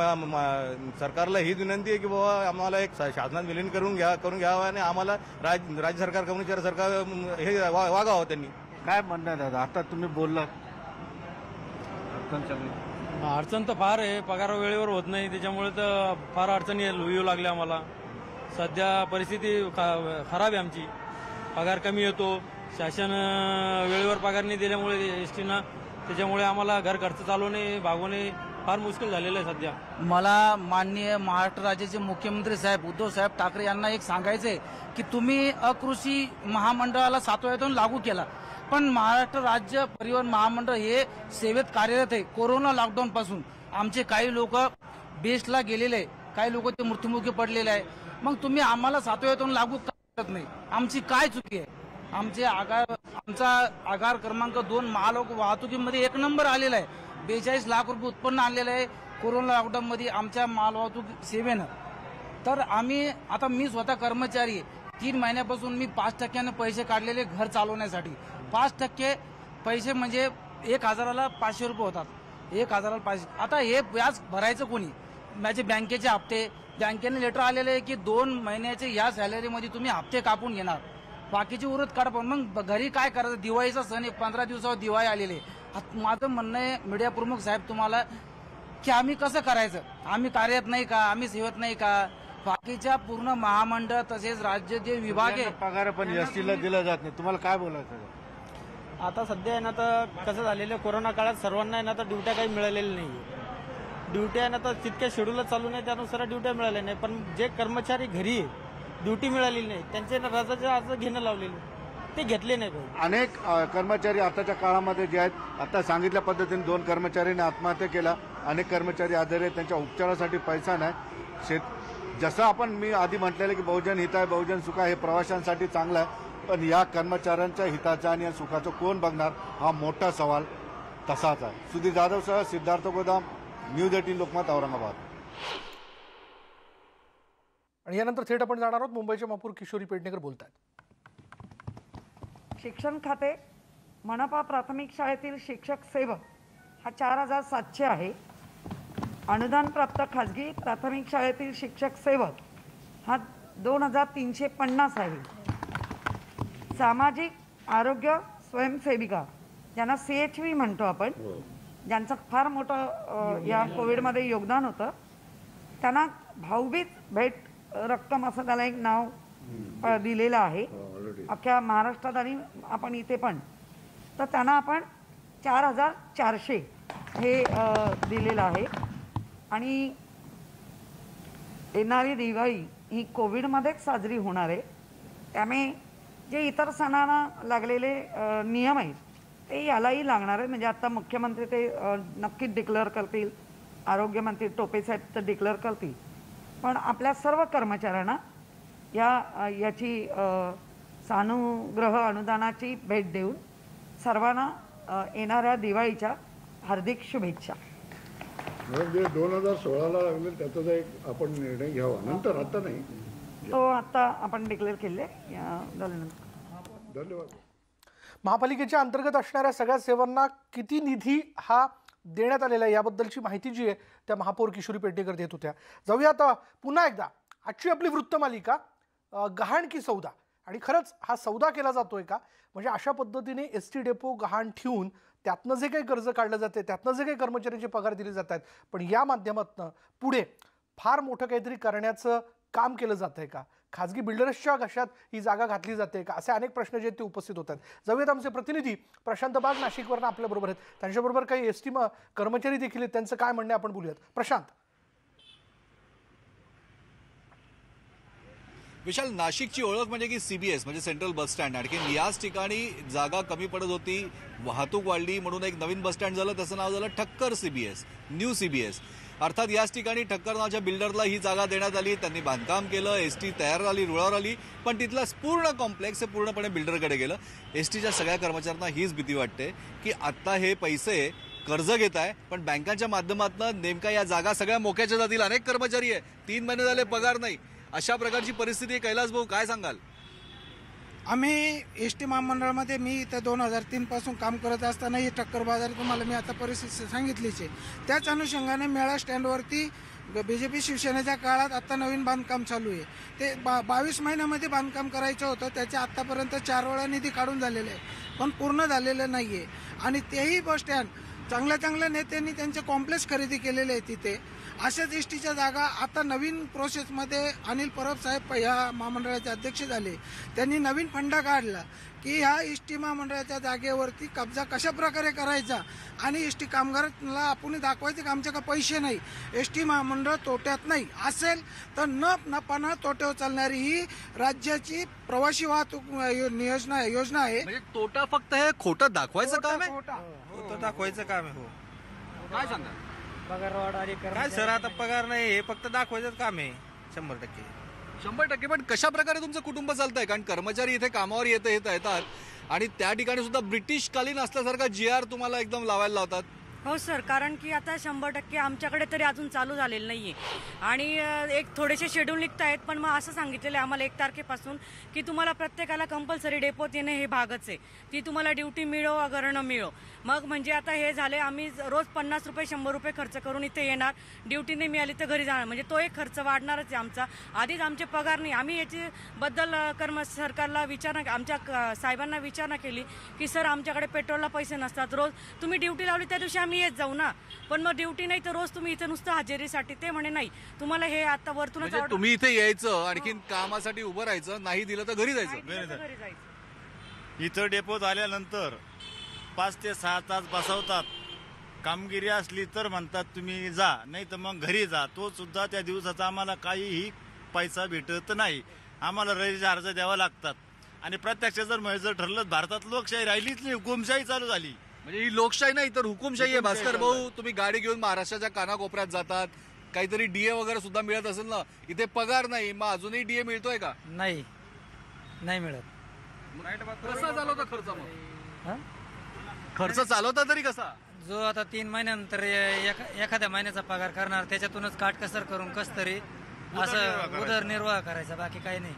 सरकारला हीच विनंती आहे की बाबा आम्हाला एक शासनात विलीन करून घ्यावं आणि आम्हाला राज्य सरकार कर्मचारी सरकार हे वागावं त्यांनी. काय म्हणणं आहे दादा? आता तुम्ही बोललात अडचण तर फार आहे, पगार वेळेवर होत नाही, त्याच्यामुळे तर फार अडचणी येऊ लागल्या आम्हाला. सध्या परिस्थिती खराब आहे आमची. पगार कमी येतो, शासन वेळेवर पगार नाही दिल्यामुळे एसटीना, त्याच्यामुळे आम्हाला घर खर्च चालवणे भागवणे फार मुश्किल झालेलं आहे सध्या. मला माननीय महाराष्ट्र राज्याचे मुख्यमंत्री साहेब उद्धव साहेब ठाकरे यांना एक सांगायचंय की तुम्ही अकृषी महामंडळाला 7व्या वेतन लागू केला, पण महाराष्ट्र राज्य परिवहन महामंडळ हे सेवेत कार्यरत आहे. कोरोना लॉकडाऊन पासून आमचे काही लोक बेस्टला गेलेले आहे, काही लोक ते मृत्युमुखी पडलेले आहे. मग तुम्ही आम्हाला 7व्या वेतन लागू करत नाही, आमची काय चुकी आहे? आमचा आगार क्रमांक 2 महालोक वाहतुकीमध्ये 1 नंबर आलेला आहे. 42 लाख रुपये उत्पन्न आणलेलं आहे कोरोना लॉकडाऊनमध्ये आमच्या मालवाहतूक सेवेनं. तर मी स्वतः कर्मचारी आहे. 3 महिन्यापासून मी 5% पैसे काढलेले घर चालवण्यासाठी. 5% पैसे म्हणजे 1,000ला 500 रुपये होतात. 1,000ला 500. आता हे व्याज भरायचं कोणी? माझे बँकेचे हप्ते, बँकेने लेटर आलेले आहे की 2 महिन्याचे ह्या सॅलरीमध्ये तुम्ही हप्ते कापून घेणार, बाकीचे उरत काढा. पण मग घरी काय करायचं? दिवाळीचा सण आहे, 15 दिवसावर दिवाळी आलेले. माझं म्हणणं आहे मीडिया प्रमुख साहेब तुम्हाला की आम्ही कसं करायचं? आम्ही कार्यरत नाही का? आम्ही सेवत नाही का? बाकीच्या पूर्ण महामंडळ तसेच राज्य जे विभाग आहे पगार पण एसटीला दिला जात नाही. तुम्हाला काय बोलायचं? आता सध्या आहे ना तर कसं झालेलं आहे, कोरोना काळात सर्वांना आहे ना तर ड्युट्या काही मिळालेल्या नाही. ड्युट्या आहे ना तर तितक्या शेड्यूलच चालू नाही, त्यानुसार ड्युट्या मिळाल्या नाही. पण जे कर्मचारी घरी ड्युटी मिळालेली नाही त्यांचे रजाचे अर्ज घेणं लावलेले, ते घेतले नाही पाहिजे. अनेक कर्मचारी आताच्या काळामध्ये जे आहेत, आता सांगितल्या पद्धतीने 2 कर्मचाऱ्यांनी आत्महत्या केला. अनेक कर्मचारी आजारी आहेत, त्यांच्या उपचारासाठी पैसा नाही. जसं आपण मी आधी म्हटलेलं की बहुजन हिताय बहुजन सुखाय हे प्रवाशांसाठी चांगलं आहे, पण या कर्मचाऱ्यांच्या हिताचा आणि या सुखाचं कोण बघणार हा मोठा सवाल तसाच आहे. सुधीर जाधवसह सिद्धार्थ गोदाम, न्यूज 18 लोकमत, औरंगाबाद. आणि यानंतर थेट आपण जाणार आहोत मुंबईच्या महापौर किशोरी पेडणेकर बोलतात. शिक्षण खाते मनपा प्राथमिक शाळेतील शिक्षक सेवक हा 4700 आहे. अनुदान प्राप्त खाजगी प्राथमिक शाळेतील शिक्षक सेवक हा 2350 आहे. सामाजिक आरोग्य स्वयंसेविका ज्यांना CHV म्हणतो आपण, ज्यांचं फार मोठं या कोविडमध्ये योगदान होतं, त्यांना भाऊबीज भेट रक्कम असं त्याला एक नाव दिलेलं आहे अख्ख्या महाराष्ट्रात आणि आपण इथे पण. तर त्यांना आपण 4400 हे दिलेलं आहे. आणि येणारी दिवाळी ही कोविडमध्येच साजरी होणार आहे, त्यामुळे जे इतर सणांना लागलेले नियम आहेत ते यालाही लागणार आहे. म्हणजे आता मुख्यमंत्री ते नक्कीच डिक्लेअर करतील, आरोग्यमंत्री टोपे साहेब तर डिक्लेअर करतील, पण आपल्या सर्व कर्मचाऱ्यांना याची सानुग्रह अनुदानाची भेट देऊन सर्वांना येणाऱ्या दिवाळीच्या हार्दिक शुभेच्छा. म्हणजे 2016ला लागले त्याचा एक आपण निर्णय घ्यावा, नंतर आता नाही. तो आता आपण डिक्लेअर केले. धन्यवाद. महापालिकेच्या अंतर्गत असणाऱ्या सगळ्या सेवांना किती निधी हा देण्यात आलेला आहे याबद्दलची माहिती जी आहे त्या महापौर किशोरी पेडणेकर देत होत्या. जाऊया आता पुन्हा एकदा आजची आपली वृत्तमालिका गहाण की सौदा. आणि खरंच हा सौदा केला जातोय का? म्हणजे अशा पद्धतीने ST डेपो गहाण ठेवून त्यातनं जे काही कर्ज काढलं जाते, त्यातनं जे काही कर्मचाऱ्यांचे पगार दिले जात आहेत, पण या माध्यमातून पुढे फार मोठं काहीतरी करण्याचं काम केलं जातंय का? खाजगी बिल्डर्सच्या घशात ही जागा घातली जाते का? असे अनेक प्रश्न जे आहेत ते उपस्थित होतात. जाऊयात आमचे प्रतिनिधी प्रशांत बाग नाशिकवरून आपल्याबरोबर आहेत. त्यांच्याबरोबर काही ST कर्मचारी देखील आहेत, त्यांचं काय म्हणणं आपण बोलूयात. प्रशांत. विशाल, नाशिकची ओळख म्हणजे की CBS म्हणजे सेंट्रल बस स्टँड. आणखी याच ठिकाणी जागा कमी पडत होती, वाहतूक वाढली म्हणून एक नवीन बस स्टँड झालं, त्याचं नाव झालं ठक्कर CBS, न्यू CBS. अर्थात याच ठिकाणी ठक्कर नावाच्या बिल्डरला ही जागा देण्यात आली. त्यांनी बांधकाम केलं, ST तयार झाली, रुळावर आली, पण तिथला पूर्ण कॉम्प्लेक्स हे पूर्णपणे बिल्डरकडे गेलं. STच्या सगळ्या कर्मचाऱ्यांना हीच भीती वाटते की आता हे पैसे कर्ज घेत आहे, पण बँकांच्या माध्यमातून नेमका या जागा सगळ्या मोक्याच्या जातील. अनेक कर्मचारी आहे, 3 महिने झाले पगार नाही. अशा प्रकारची परिस्थिती. कैलास भाऊ, काय सांगाल? आम्ही ST महामंडळामध्ये मी इथं 2003 पासून काम करत असताना ही टक्कर बाजार तुम्हाला मी आता परिस्थिती सांगितलीच आहे. त्याच अनुषंगाने मेळा स्टँडवरती BJP शिवसेनेच्या काळात आता नवीन बांधकाम चालू आहे. ते 22 महिन्यामध्ये बांधकाम करायचं होतं, त्याचे आत्तापर्यंत 4 वेळा निधी काढून झालेले आहे, पण पूर्ण झालेलं नाही आहे. आणि तेही बस स्टँड चांगल्या नेत्यांनी त्यांचे कॉम्प्लेक्स खरेदी केलेले आहे तिथे. अशाच STच्या जागा आता नवीन प्रोसेसमध्ये अनिल परब साहेब ह्या महामंडळाचे अध्यक्ष झाले, त्यांनी नवीन फंडा काढला की ह्या ST महामंडळाच्या जागेवरती कब्जा कशा प्रकारे करायचा आणि ST कामगारांना आपण दाखवायचं की आमच्याकडे पैसे नाही, ST महामंडळ तोट्यात नाही असेल तर नफा न तोट्यावर चालणारी ही राज्याची प्रवासी वाहतूक योजना आहे. म्हणजे तोटा फक्त हे खोटं दाखवायचं काम आहे, खोटं दाखवायचं काम आहे. हो, काय सांगा? पगार वाढ आली काय सर, आता पगार नाही, हे फक्त दाखवायचं काम आहे. 100%. पण कशा प्रकारे तुमचं कुटुंब चालतंय? कारण कर्मचारी इथे कामावर येतात आणि त्या ठिकाणी सुद्धा ब्रिटिश कालीन असल्यासारखा GR तुम्हाला एकदम लावायला लावतात. हो सर, कारण की आता 100% आमच्याकडे तरी अजून चालू झालेलं नाही आहे आणि एक थोडेसे शेड्यूल निघत आहेत, पण मग असं सांगितलेलं आहे आम्हाला 1 तारखेपासून की तुम्हाला प्रत्येकाला कंपल्सरी डेपोत येणे हे भागच आहे. ती तुम्हाला ड्युटी मिळो अगर न मिळो. मग म्हणजे आता हे झाले, आम्ही रोज 50 रुपये 100 रुपये खर्च करून इथे येणार, ड्युटी नाही मिळाली तर घरी जाणार, म्हणजे तो एक खर्च वाढणारच आहे आमचा. आधीच आमचे पगार नाही. आम्ही याच्याबद्दल सरकारला विचारणा, आमच्या साहेबांना विचारणा केली की सर आमच्याकडे पेट्रोलला पैसे नसतात, रोज तुम्ही ड्युटी लावली त्या दिवशी आम्ही येत जाऊ ना, पण मग ड्युटी नाही तर रोज तुम्ही इथे नुसतं हजेरीसाठी. ते म्हणे नाही, तुम्हाला हे आता वरतूनच म्हणजे तुम्ही इथे यायचं, आणखीन कामासाठी उभं राहायचं, नाही दिलं तर घरी जायचं. घरी जायचं. इथं डेपोत आल्यानंतर 5 ते 6 तास बसवतात. कामगिरी असली तर म्हणतात तुम्ही जा, नाही तर मग घरी जा. तो सुद्धा त्या दिवसाचा आम्हाला काहीही पैसा भेटत नाही. आम्हाला रजेचे अर्ज द्यावा लागतात. आणि प्रत्यक्ष जर म्हणजे ठरलं, भारतात लोकशाही राहिलीच नाही, हुकुमशाही चालू झाली. म्हणजे ही लोकशाही नाही तर हुकुमशाही आहे. भास्कर भाऊ, तुम्ही गाडी घेऊन महाराष्ट्राच्या कानाकोपऱ्यात जातात, काहीतरी डीए वगैरे सुद्धा मिळत असेल ना, इथे पगार नाही, मग अजूनही डीए मिळतोय का? नाही, नाही मिळत. कसा चालवता खर्च? मग खर्च चालवता तरी कसा? जो आता 3 महिन्यानंतर एखाद्या महिन्याचा पगार करणार, त्याच्यातूनच काटकसर करून कस तरी असं उदरनिर्वाह करायचा, बाकी काही नाही.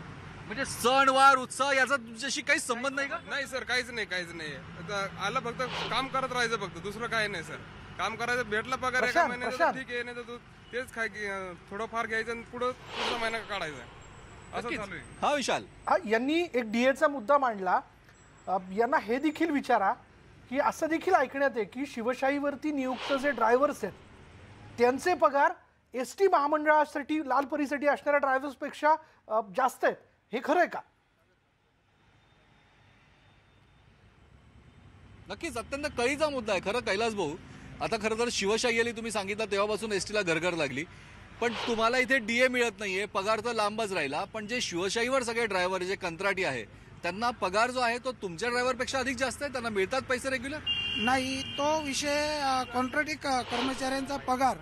म्हणजे सणवार उत्सव याचा तुमच्याशी काही संबंध नाही का? नाही सर, काहीच नाही. आता आलं फक्त काम करत राहायचं, फक्त दुसरं काही नाही सर. काम करायचं, भेटला पगार एका महिन्याचा ठीक आहे, नाही तर तेच काय थोडं फार घ्यायचं आणि पुढचा महिना काढायचा, असं चालू आहे. हा विशाल, यांनी एक डीएचा मुद्दा मांडला. यांना हे देखील विचारा की असं देखील ऐकण्यात आहे की शिवशाहीवरती नियुक्त जे ड्रायव्हर्स आहेत त्यांचे पगार एसटी महामंडळासाठी, लालपरीसाठी असणाऱ्या ड्रायव्हर्सपेक्षा जास्त आहेत. हे खरं आहे का? नक्कीच अत्यंत कळीचा मुद्दा आहे खरं कैलास भाऊ. आता खरं तर शिवशाही आली तुम्ही सांगितलं तेव्हापासून एसटीला घरघर लागली, पण तुम्हाला इथे डीए मिळत नाहीये, पगार तर लांबच राहिला. पण जे शिवशाहीवर सगळे ड्रायव्हर जे कंत्राटी आहे त्यांना पगार जो आहे तो तुमच्या ड्रायव्हरपेक्षा अधिक जास्त आहे. त्यांना मिळतात पैसे रेग्युलर? नाही, तो विषय कॉन्ट्रॅक्टी कर्मचाऱ्यांचा पगार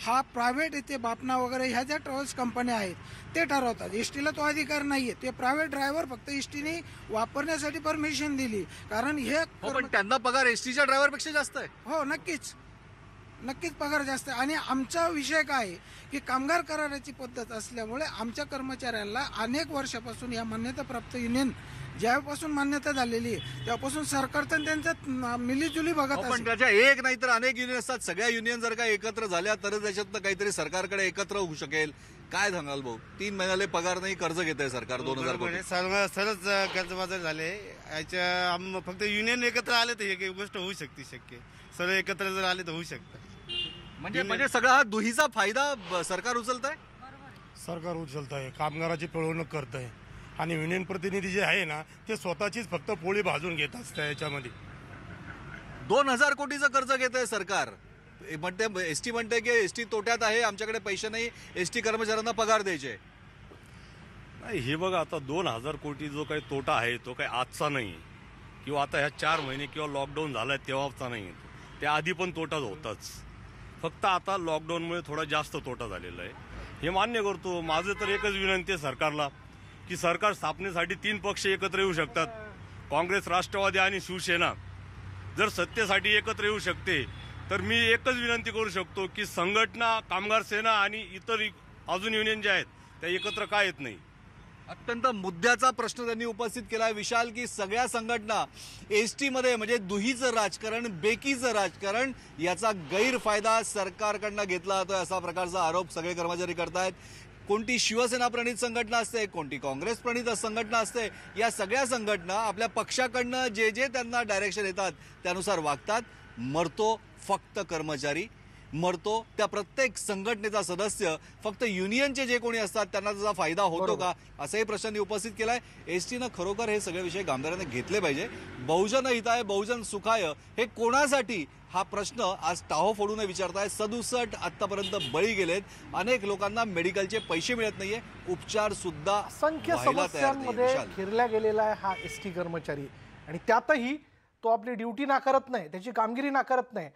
हा प्रायव्हेट इथे बापना वगैरे ह्या ज्या ट्रॅव्हल्स कंपन्या आहेत ते ठरवतात. एसटीला तो अधिकार नाहीये. ते प्रायव्हेट ड्रायव्हर फक्त एसटीने वापरण्यासाठी परमिशन दिली, कारण हे पण त्यांना पगार एसटीच्या ड्रायव्हरपेक्षा जास्त आहे. हो, नक्कीच पगार जास्त आहे. आणि आमचा विषय काय आहे की कामगार कराराची पद्धत असल्यामुळे आमच्या कर्मचाऱ्यांना अनेक वर्षापासून या मान्यताप्राप्त युनियन ज्यापासून मान्यता झालेली आहे त्यापासून सरकार तर त्यांचा मिलीजुली बघत पण त्याच्या एक नाही तर अनेक युनियन असतात. सगळ्या युनियन जर का एकत्र झाल्या तर त्याच्यातनं काहीतरी सरकारकडे एकत्र होऊ शकेल. काय सांगाल भाऊ? 3 महिन्याले पगार नाही, कर्ज घेत आहे सरकार 2000 कोटी. सरच कर्जबाजारी झाले. याच्या फक्त युनियन एकत्र आले तर एक गोष्ट होऊ शकते. शक्य सर्व एकत्र जर आले तर होऊ शकतं. म्हणजे सगळा हा दुहीचा फायदा सरकार उचलत आहे. सरकार उचलत आहे, कामगाराची पिळवणूक करत आहे आणि युनियन प्रतिनिधी जे आहे ना ते स्वतःचीच फक्त पोळी भाजून घेत असतात. याच्यामध्ये 2000 कोटीचं कर्ज घेत आहे सरकार. म्हणते एसटी म्हणते की एसटी तोट्यात आहे, आमच्याकडे पैसे नाही, एसटी कर्मचाऱ्यांना पगार द्यायचे. नाही, हे बघा, आता 2000 कोटी जो काही तोटा आहे तो काही आजचा नाही किंवा आता ह्या 4 महिने किंवा लॉकडाऊन झालाय तेव्हाचा नाही. त्या आधी पण तोटा होताच. फक्त आता लॉकडाऊनमुळे थोडा जास्त तोटा झालेला आहे, हे मान्य करतो. माझं तर एकच विनंती आहे सरकारला की सरकार स्थापनेसाठी 3 पक्ष एकत्र येऊ शकतात. काँग्रेस, राष्ट्रवादी आणि शिवसेना जर सत्तेसाठी एकत्र येऊ शकते तर मी एकच विनंती करू शकतो की संघटना, कामगार सेना आणि इतर अजून युनियन जे आहेत त्या एकत्र का येत नाही. अत्यंत मुद्द्याचा प्रश्न त्यांनी उपस्थित केला विशाल, की सगळ्या संघटना एसटी मध्ये म्हणजे दुहीचं राजकारण, बेकीचं राजकारण याचा गैरफायदा सरकारकडनं घेतला जातोय असा प्रकारचा आरोप सगळे कर्मचारी करतायत. कोणती शिवसेना प्रणित संघटना असते, कोणती काँग्रेस प्रणित संघटना असते, या सगळ्या संघटना आपल्या पक्षाकडनं जे त्यांना डायरेक्शन येतात त्यानुसार वागतात. मरतो फक्त कर्मचारी, मरतो त्या प्रत्येक संघटनेचा सदस्य. फक्त युनियनचे जे कोणी असतात त्यांना त्याचा फायदा होतो का, असाही प्रश्नांनी उपस्थित केलाय. एसटीनं खरोखर हे सगळे विषय गांभीर्याने घेतले पाहिजे. बहुजन हिताय, बहुजन सुखाय हे कोणासाठी, हा प्रश्न आज टाहो फोडून विचारताय. 67 आतापर्यंत बळी गेलेत. अनेक लोकांना मेडिकलचे पैसे मिळत नाहीये, उपचार सुद्धा असंख्य समस्यांमध्ये फिरल्या गेलेला आहे हा एसटी कर्मचारी. आणि त्यातही तो आपली ड्युटी नाकारत नाही, त्याची कामगिरी नाकारत नाही.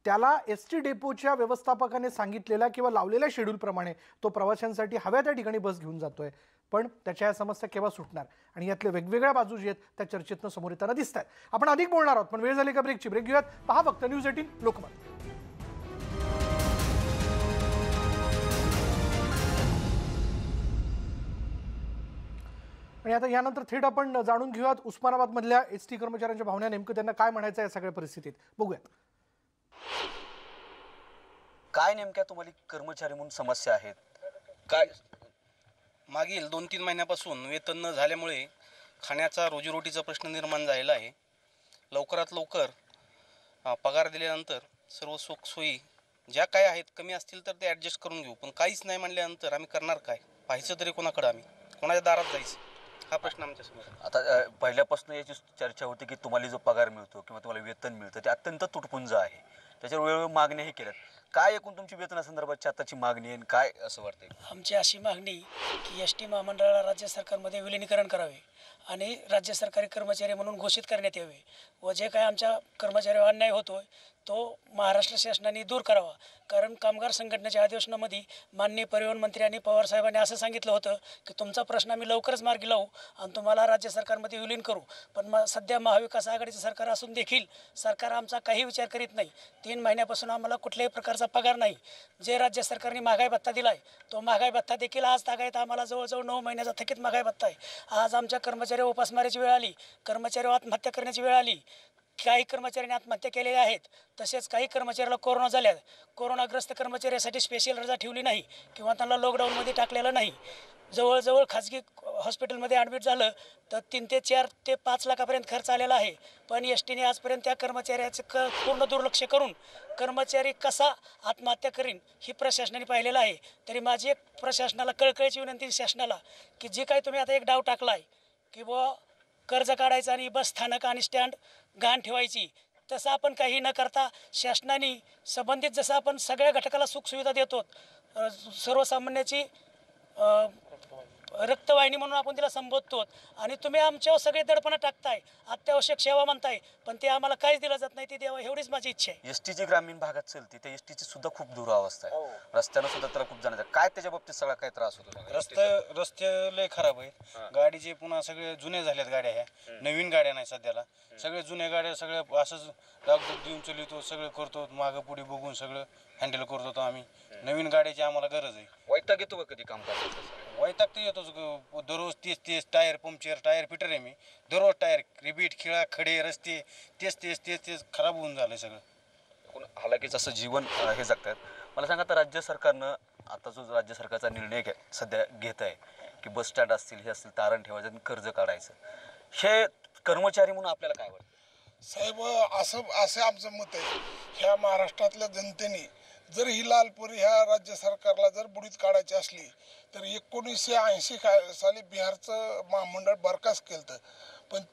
त्याला एसटी डेपोच्या व्यवस्थापकाने सांगितलेल्या किंवा लावलेल्या शेड्यूलप्रमाणे तो प्रवाशांसाठी हव्या त्या ठिकाणी बस घेऊन जातोय, पण त्याच्या या समस्या केव्हा सुटणार आणि यातल्या वेगवेगळ्या बाजू जी आहेत त्या चर्चेतनं समोर येताना दिसत आहेत. आपण अधिक बोलणार आहोत, पण वेळ झाली का ब्रेकची. ब्रेक घेऊयात. पहा फक्त न्यूज 18 लोकमत. आणि आता यानंतर थेट आपण जाणून घेऊयात उस्मानाबादमधल्या एसटी कर्मचाऱ्यांच्या भावना, नेमकं त्यांना काय म्हणायचं या सगळ्या परिस्थितीत. बघूयात काय नेमक्या तुम्हाला कर्मचारी म्हणून समस्या आहेत. काय मागील 2-3 महिन्यापासून वेतन न झाल्यामुळे खाण्याचा रोजीरोटीचा प्रश्न निर्माण झालेला आहे. लवकरात लवकर पगार दिल्यानंतर सर्व सुखसोयी ज्या काय आहेत कमी असतील तर ते ॲडजस्ट करून घेऊ, पण काहीच नाही म्हणल्यानंतर आम्ही करणार काय? पाहायचं तरी कोणाकडे, आम्ही कोणाच्या दारात जायचं, हा प्रश्न आमच्यासमोर. आता पहिल्यापासून याची चर्चा होती की तुम्हाला जो पगार मिळतो किंवा तुम्हाला वेतन मिळतं ते अत्यंत तुटपुंज आहे, त्याच्यावर वेळोवेळी मागण्याही केल्यात. काय एकूण तुमची वेतनासंदर्भातची आताची मागणी आहे, काय असं वाटतंय? आमची अशी मागणी की एस टी महामंडळाला राज्य सरकारमध्ये विलिनीकरण करावे आणि राज्य सरकारी कर्मचारी म्हणून घोषित करण्यात यावे व जे काय आमच्या कर्मचाऱ्यावर अन्याय होतोय तो महाराष्ट्र शासनाने दूर करावा. कारण कामगार संघटनेच्या अधिवेशनामध्ये माननीय परिवहन मंत्री आणि पवार साहेबांनी असं सांगितलं होतं की तुमचा प्रश्न आम्ही लवकरच मार्गी लावू आणि तुम्हाला राज्य सरकारमध्ये विलीन करू, पण सध्या महाविकास आघाडीचं सरकार असून देखील सरकार आमचा काही विचार करीत नाही. 3 महिन्यापासून आम्हाला कुठल्याही प्रकारचा पगार नाही. जे राज्य सरकारने महागाई भत्ता दिला आहे तो महागाई भत्ता देखील आज तागायत आम्हाला जवळजवळ 9 महिन्याचा थकीत महागाई भत्ता आहे. आज आमच्या कर्मचाऱ्यावर उपासमारीची वेळ आली, कर्मचाऱ्यावर आत्महत्या करण्याची वेळ आली. काही कर्मचाऱ्यांनी आत्महत्या केलेल्या आहेत, तसेच काही कर्मचाऱ्याला कोरोना झाल्या. कोरोनाग्रस्त कर्मचाऱ्यासाठी स्पेशल रजा ठेवली नाही किंवा त्यांना लॉकडाऊनमध्ये टाकलेलं नाही. जवळजवळ खाजगी हॉस्पिटलमध्ये ॲडमिट झालं तर 3 ते 4 ते 5 लाखापर्यंत खर्च आलेला आहे, पण एस टीने आजपर्यंत त्या कर्मचाऱ्याचं पूर्ण दुर्लक्ष करून कर्मचारी कसा आत्महत्या करीन ही प्रशासनाने पाहिलेलं आहे. तरी माझी एक प्रशासनाला कळकळीची विनंती शासनाला की जे काही तुम्ही आता एक डाव टाकला आहे की बुवा कर्ज काढायचं आणि बस स्थानक आणि स्टँड घाण ठेवायची, तसं आपण काही न करता शासनाने संबंधित जसं आपण सगळ्या घटकाला सुखसुविधा देतो, सर्वसामान्याची रक्तवाहिनी म्हणून आपण तिला संबोधतो आणि तुम्ही आमच्यावर सगळे दडपणं टाकताय, अत्यावश्यक सेवा म्हणताय, पण ते आम्हाला काहीच दिलं जात नाही. ते द्यावं एवढीच माझी इच्छा आहे. एस टीची ग्रामीण भागात चलते त्या एस टीची सुद्धा खूप दुरावस्था आहे. रस्त्यानं सुद्धा त्याला खूप जाण्याचा काय त्याच्या बाबतीत सगळा काय त्रास होतो? रस्ते लय खराब आहेत. गाडीचे पुन्हा सगळे जुने झाल्यात गाड्या, ह्या नवीन गाड्या नाही सध्याला. सगळे जुन्या गाड्या सगळे असंच डागडुग देऊन चलितो, सगळं करतो, मागं पुढे बघून सगळं हँडल करत होतो आम्ही. नवीन गाड्याची आम्हाला गरज आहे. वैताग येतो का कधी काम करायचं? वैताग तर येतोच. दररोज तेच टायर पंक्चर, टायर फिटर आहे मी. दररोज टायर रिपीट, खिळा खडे रस्ते तेच खराब होऊन झालंय सगळं. हालाकीच असं जीवन हे जगतात. मला सांगा आता राज्य सरकारनं आता जो राज्य सरकारचा निर्णय सध्या घेत आहे की बस स्टँड असतील हे असतील तारण ठेवायचं आणि कर्ज काढायचं, हे कर्मचारी म्हणून आपल्याला काय वाटतं? साहेब असं आमचं मत आहे, ह्या महाराष्ट्रातल्या जनतेने जर ही लालपरी ह्या राज्य सरकारला जर बुडीत काढायची असली तर 1980 साली बिहारचं महामंडळ बरखास्त केलं, पण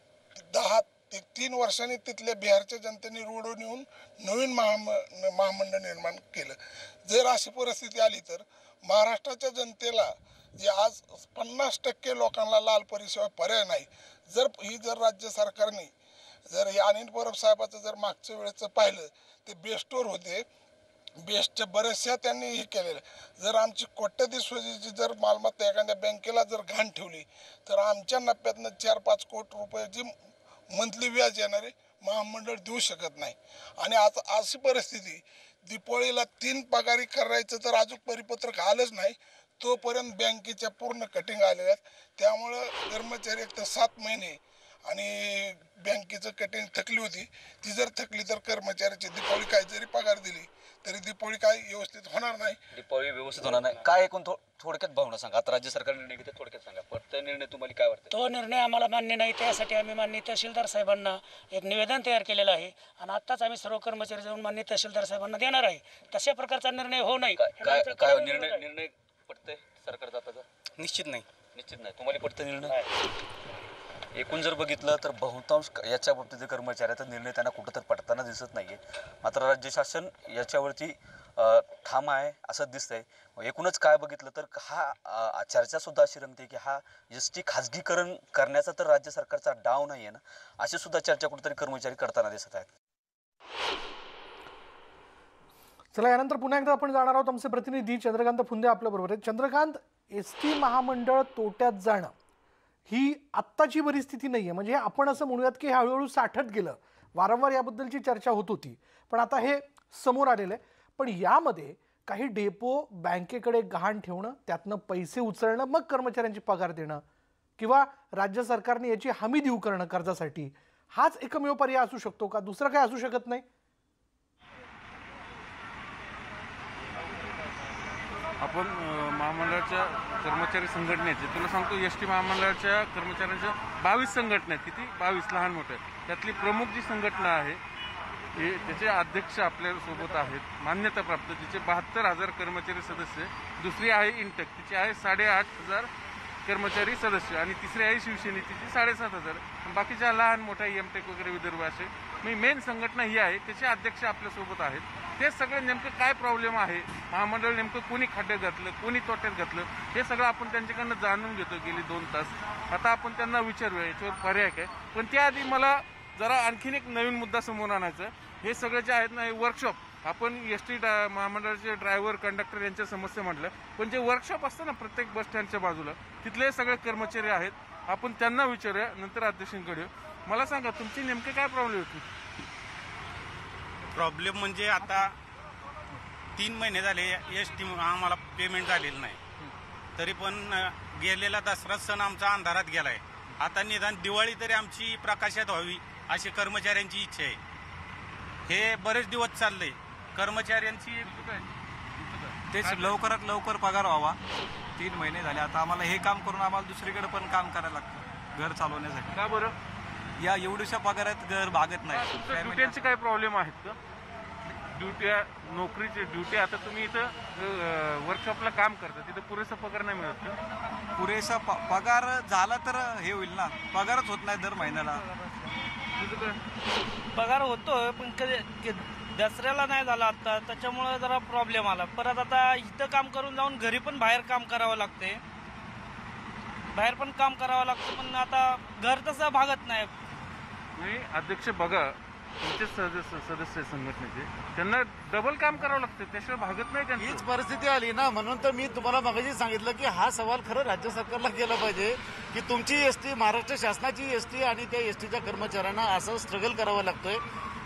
3 वर्षांनी तिथल्या बिहारच्या जनतेने रोडून येऊन नवीन महामंडळ निर्माण केलं. जर अशी परिस्थिती आली तर महाराष्ट्राच्या जनतेला जे आज 50% लोकांना लालपरीशिवाय पर्याय नाही, जर राज्य सरकारने जर हे अनिल परब साहेबाचं जर मागच्या वेळेचं पाहिलं ते बेस्टवर होते, बेस्टच्या बऱ्याचशा त्यांनी हे केलेलं. जर आमची कोट्यधीशाची जर मालमत्ता एखाद्या बँकेला जर घाण ठेवली तर आमच्या नफ्यातनं 4-5 कोटी रुपयाची मंथली व्याज येणारे महामंडळ देऊ शकत नाही. आणि आता अशी परिस्थिती, दिपावळीला 3 पगारी करायचं तर अजून परिपत्रक आलंच नाही, तोपर्यंत बँकेच्या पूर्ण कटिंग आलेल्या आहेत. त्यामुळं कर्मचारी एक तर 7 महिने आणि बँकेचं कटिंग थकली होती, ती जर थकली तर कर्मचाऱ्याची दिपावळी काय जरी पगार दिली तरी दिपावळी काय व्यवस्थित होणार नाही. दिपावळी व्यवस्थित होणार नाही. काय एकूण थोडक्यात भावना सांगा. आता राज्य सरकारने निर्णय घेतला, थोडक्यात सांगा. पण निर्णय तुम्हाला काय वाटतं? तो निर्णय आम्हाला मान्य नाही. त्यासाठी आम्ही माननीय तहसीलदार साहेबांना एक निवेदन तयार केलेलं आहे आणि आत्ताच आम्ही सर्व कर्मचारी जाऊन माननीय तहसीलदार साहेबांना देणार आहे. तशा प्रकारचा निर्णय होऊ नये. काय निर्णय पटतंय सरकारचा आताचा? निश्चित नाही. तुम्हाला पटतं निर्णय? एकूण जर बघितलं तर बहुतांश याच्या बाबतीत कर्मचाऱ्याचा निर्णय त्यांना कुठं तर पटताना दिसत नाहीये. मात्र राज्य शासन याच्यावरती ठाम आहे असं दिसतंय. एकूणच काय बघितलं तर हा चर्चा सुद्धा अशी रंगते की हा एस टी खाजगीकरण करण्याचा तर राज्य सरकारचा डाव नाहीये ना, अशी सुद्धा चर्चा कुठेतरी कर्मचारी करताना दिसत आहेत. चला, यानंतर पुन्हा एकदा आपण जाणार आहोत. आमचे प्रतिनिधी चंद्रकांत फुंदे आपल्या बरोबर आहेत. चंद्रकांत, एसटी महामंडळ तोट्यात जाणं ही आत्ताची परिस्थिती नाहीये. म्हणजे आपण असं म्हणूयात की हे हळूहळू साठत गेलं. वारंवार याबद्दलची चर्चा होत होती, पण आता हे समोर आलेलं आहे. पण यामध्ये काही डेपो बँकेकडे गहाण ठेवणं, त्यातनं पैसे उचलणं, मग कर्मचाऱ्यांची पगार देणं किंवा राज्य सरकारने याची हमी देऊ करणं कर्जासाठी, हाच एकमेव पर्याय असू शकतो का? दुसरं काय असू शकत नाही? आपण महामंडळाच्या कर्मचारी संघटनेचे तुला सांगतो, एसटी महामंडळाच्या कर्मचाऱ्यांच्या 22 संघटना आहेत. किती? 22 लहान मोठ्या. त्यातली प्रमुख जी संघटना आहे हे त्याचे अध्यक्ष आपल्या सोबत आहेत, मान्यताप्राप्त, जिचे 72,000 कर्मचारी सदस्य. दुसरी आहे इंटेक, तिची आहे 8,500 कर्मचारी सदस्य. आणि तिसरी आहे शिवसेनेची, 7,500. बाकीच्या लहान मोठ्या एमटेक वगैरे विदर्भ असे मेन संघटना ही आहे, त्याचे अध्यक्ष आपल्यासोबत आहेत. ते सगळे नेमकं काय प्रॉब्लेम आहे, महामंडळ नेमकं कोणी खड्ड्यात घातलं, कोणी तोट्यात घातलं, हे सगळं आपण त्यांच्याकडनं जाणून घेतो गेली 2 तास. आता आपण त्यांना विचारूया याच्यावर पर्याय काय. पण त्याआधी मला जरा आणखीन एक नवीन मुद्दा समोर आणायचा. हे सगळे जे आहेत ना, हे वर्कशॉप, आपण एसटी महामंडळाचे ड्रायव्हर कंडक्टर यांच्या समस्या म्हटलं, पण जे वर्कशॉप असतं ना प्रत्येक बस स्टँडच्या बाजूला, तिथले सगळे कर्मचारी आहेत. आपण त्यांना विचारूया, नंतर अध्यक्षांकडे. मला सांगा, तुमची नेमके काय प्रॉब्लेम होती? प्रॉब्लेम म्हणजे आता 3 महिने झाले एसटी आम्हाला पेमेंट झालेलं नाही. तरी पण गेलेला दसरा सण आमचा अंधारात गेलाय. आता निदान दिवाळी तरी आमची प्रकाशात व्हावी अशी कर्मचाऱ्यांची इच्छा आहे. हे बरेच दिवस चाललंय. कर्मचाऱ्यांची तेच लवकरात लवकर पगार व्हावा. 3 महिने झाले आता आम्हाला हे काम करून आम्हाला दुसरीकडे पण काम करायला लागतं घर चालवण्यासाठी. का बरं? या एवढ्याशा पगारात घर भागत नाही. ड्युट्यांचे काय प्रॉब्लेम आहेत का? ड्युट्या, नोकरीचे ड्युटी. आता तुम्ही इथं वर्कशॉपला काम करता, तिथं पुरेसा पगार नाही मिळत का? पुरेसा पगार झाला तर हे होईल ना, पगारच होत नाही दर महिन्याला. पगार होतोय पण कधी दसऱ्याला नाही झाला आता, त्याच्यामुळे जरा प्रॉब्लेम आला. परत आता इथं काम करून जाऊन घरी पण बाहेर काम करावं लागते, बाहेर पण काम करावं लागतं, पण आता घर तसं भागत नाही. अध्यक्ष बघा, तुमचे सदस्य संघटनेचे, त्यांना डबल काम करावं लागतं, त्याशिवाय भागत नाही त्यांची. हीच परिस्थिती आली ना, म्हणून तर मी तुम्हाला मगाशी सांगितलं की हा सवाल खरं राज्य सरकारला केला पाहिजे की तुमची एसटी, महाराष्ट्र शासनाची एसटी आणि त्या एसटीच्या कर्मचाऱ्यांना असं स्ट्रगल करावं लागतोय.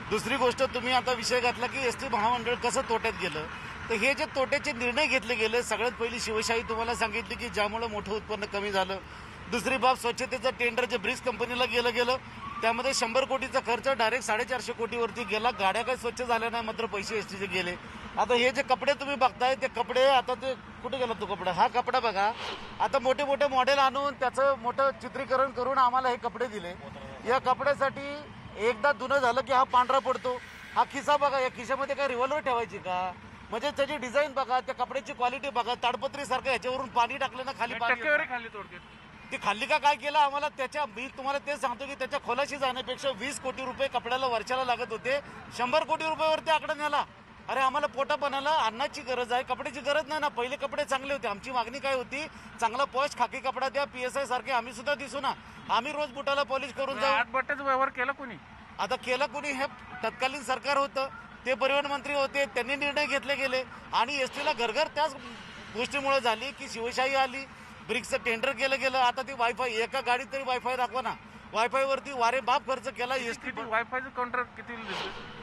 दुसरी गोष्ट, तुम्ही आता विषय घातला की एसटी महामंडळ कसं तोट्यात गेलं. तर हे जे तोट्याचे निर्णय घेतले गेले, सगळ्यात पहिली शिवशाही तुम्हाला सांगितली की ज्यामुळे मोठं उत्पन्न कमी झालं. दुसरी बाब, स्वच्छतेचं टेंडर जे ब्रिज कंपनीला गेलं त्यामध्ये 100 कोटीचा खर्च डायरेक्ट 450 कोटीवरती गेला. गाड्या काही स्वच्छ झाल्या नाही, मात्र पैसे एसटीचे गेले. आता हे जे कपडे तुम्ही बघताय, ते कपडे आता ते कुठे गेला तो कपडा? हा कपडा बघा. आता मोठे मोठे मॉडेल आणून त्याचं मोठं चित्रीकरण करून आम्हाला हे कपडे दिले. या कपड्यासाठी एकदा धुणं झालं की हा पांढरा पडतो. हा खिसा बघा, या खिशामध्ये काय रिव्हॉल्वर ठेवायची का? म्हणजे त्याची डिझाईन बघा, त्या कपड्याची क्वालिटी बघा, ताडपत्री सारखं ह्याच्यावरून पाणी टाकलं ना खाली ती खाल्ली का काय केलं आम्हाला? मी तुम्हाला तेच सांगतो की त्याच्या खोलाशी जाण्यापेक्षा 20 कोटी रुपये कपड्याला वर्षाला लागत होते, 100 कोटी रुपयावरती आकडा नेला. अरे आम्हाला पोटा बनायला अन्नाची गरज आहे, कपड्याची गरज नाही ना. पहिले कपडे चांगले होते. आमची मागणी काय होती? चांगला पॉश खाकी कपडा द्या, PSI सारखे आम्ही सुद्धा दिसू ना. आम्ही रोज बुटाला पॉलिश करून जाऊ. आठबट्ट्याचा व्यवहार केला कोणी? आता केला कोणी? हे तत्कालीन सरकार होतं, ते परिवहन मंत्री होते, त्यांनी निर्णय घेतले गेले. आणि एसटीला घरघर त्याच गोष्टीमुळे झाली की शिवशाही आली, ब्रिक्सचं टेंडर केलं गेलं. आता ती वायफाय, एका गाडीत तरी वायफाय दाखवा ना. वायफायवरती वारे बाप खर्च केला. एसटी वायफायचं कॉन्ट्रॅक्ट किती?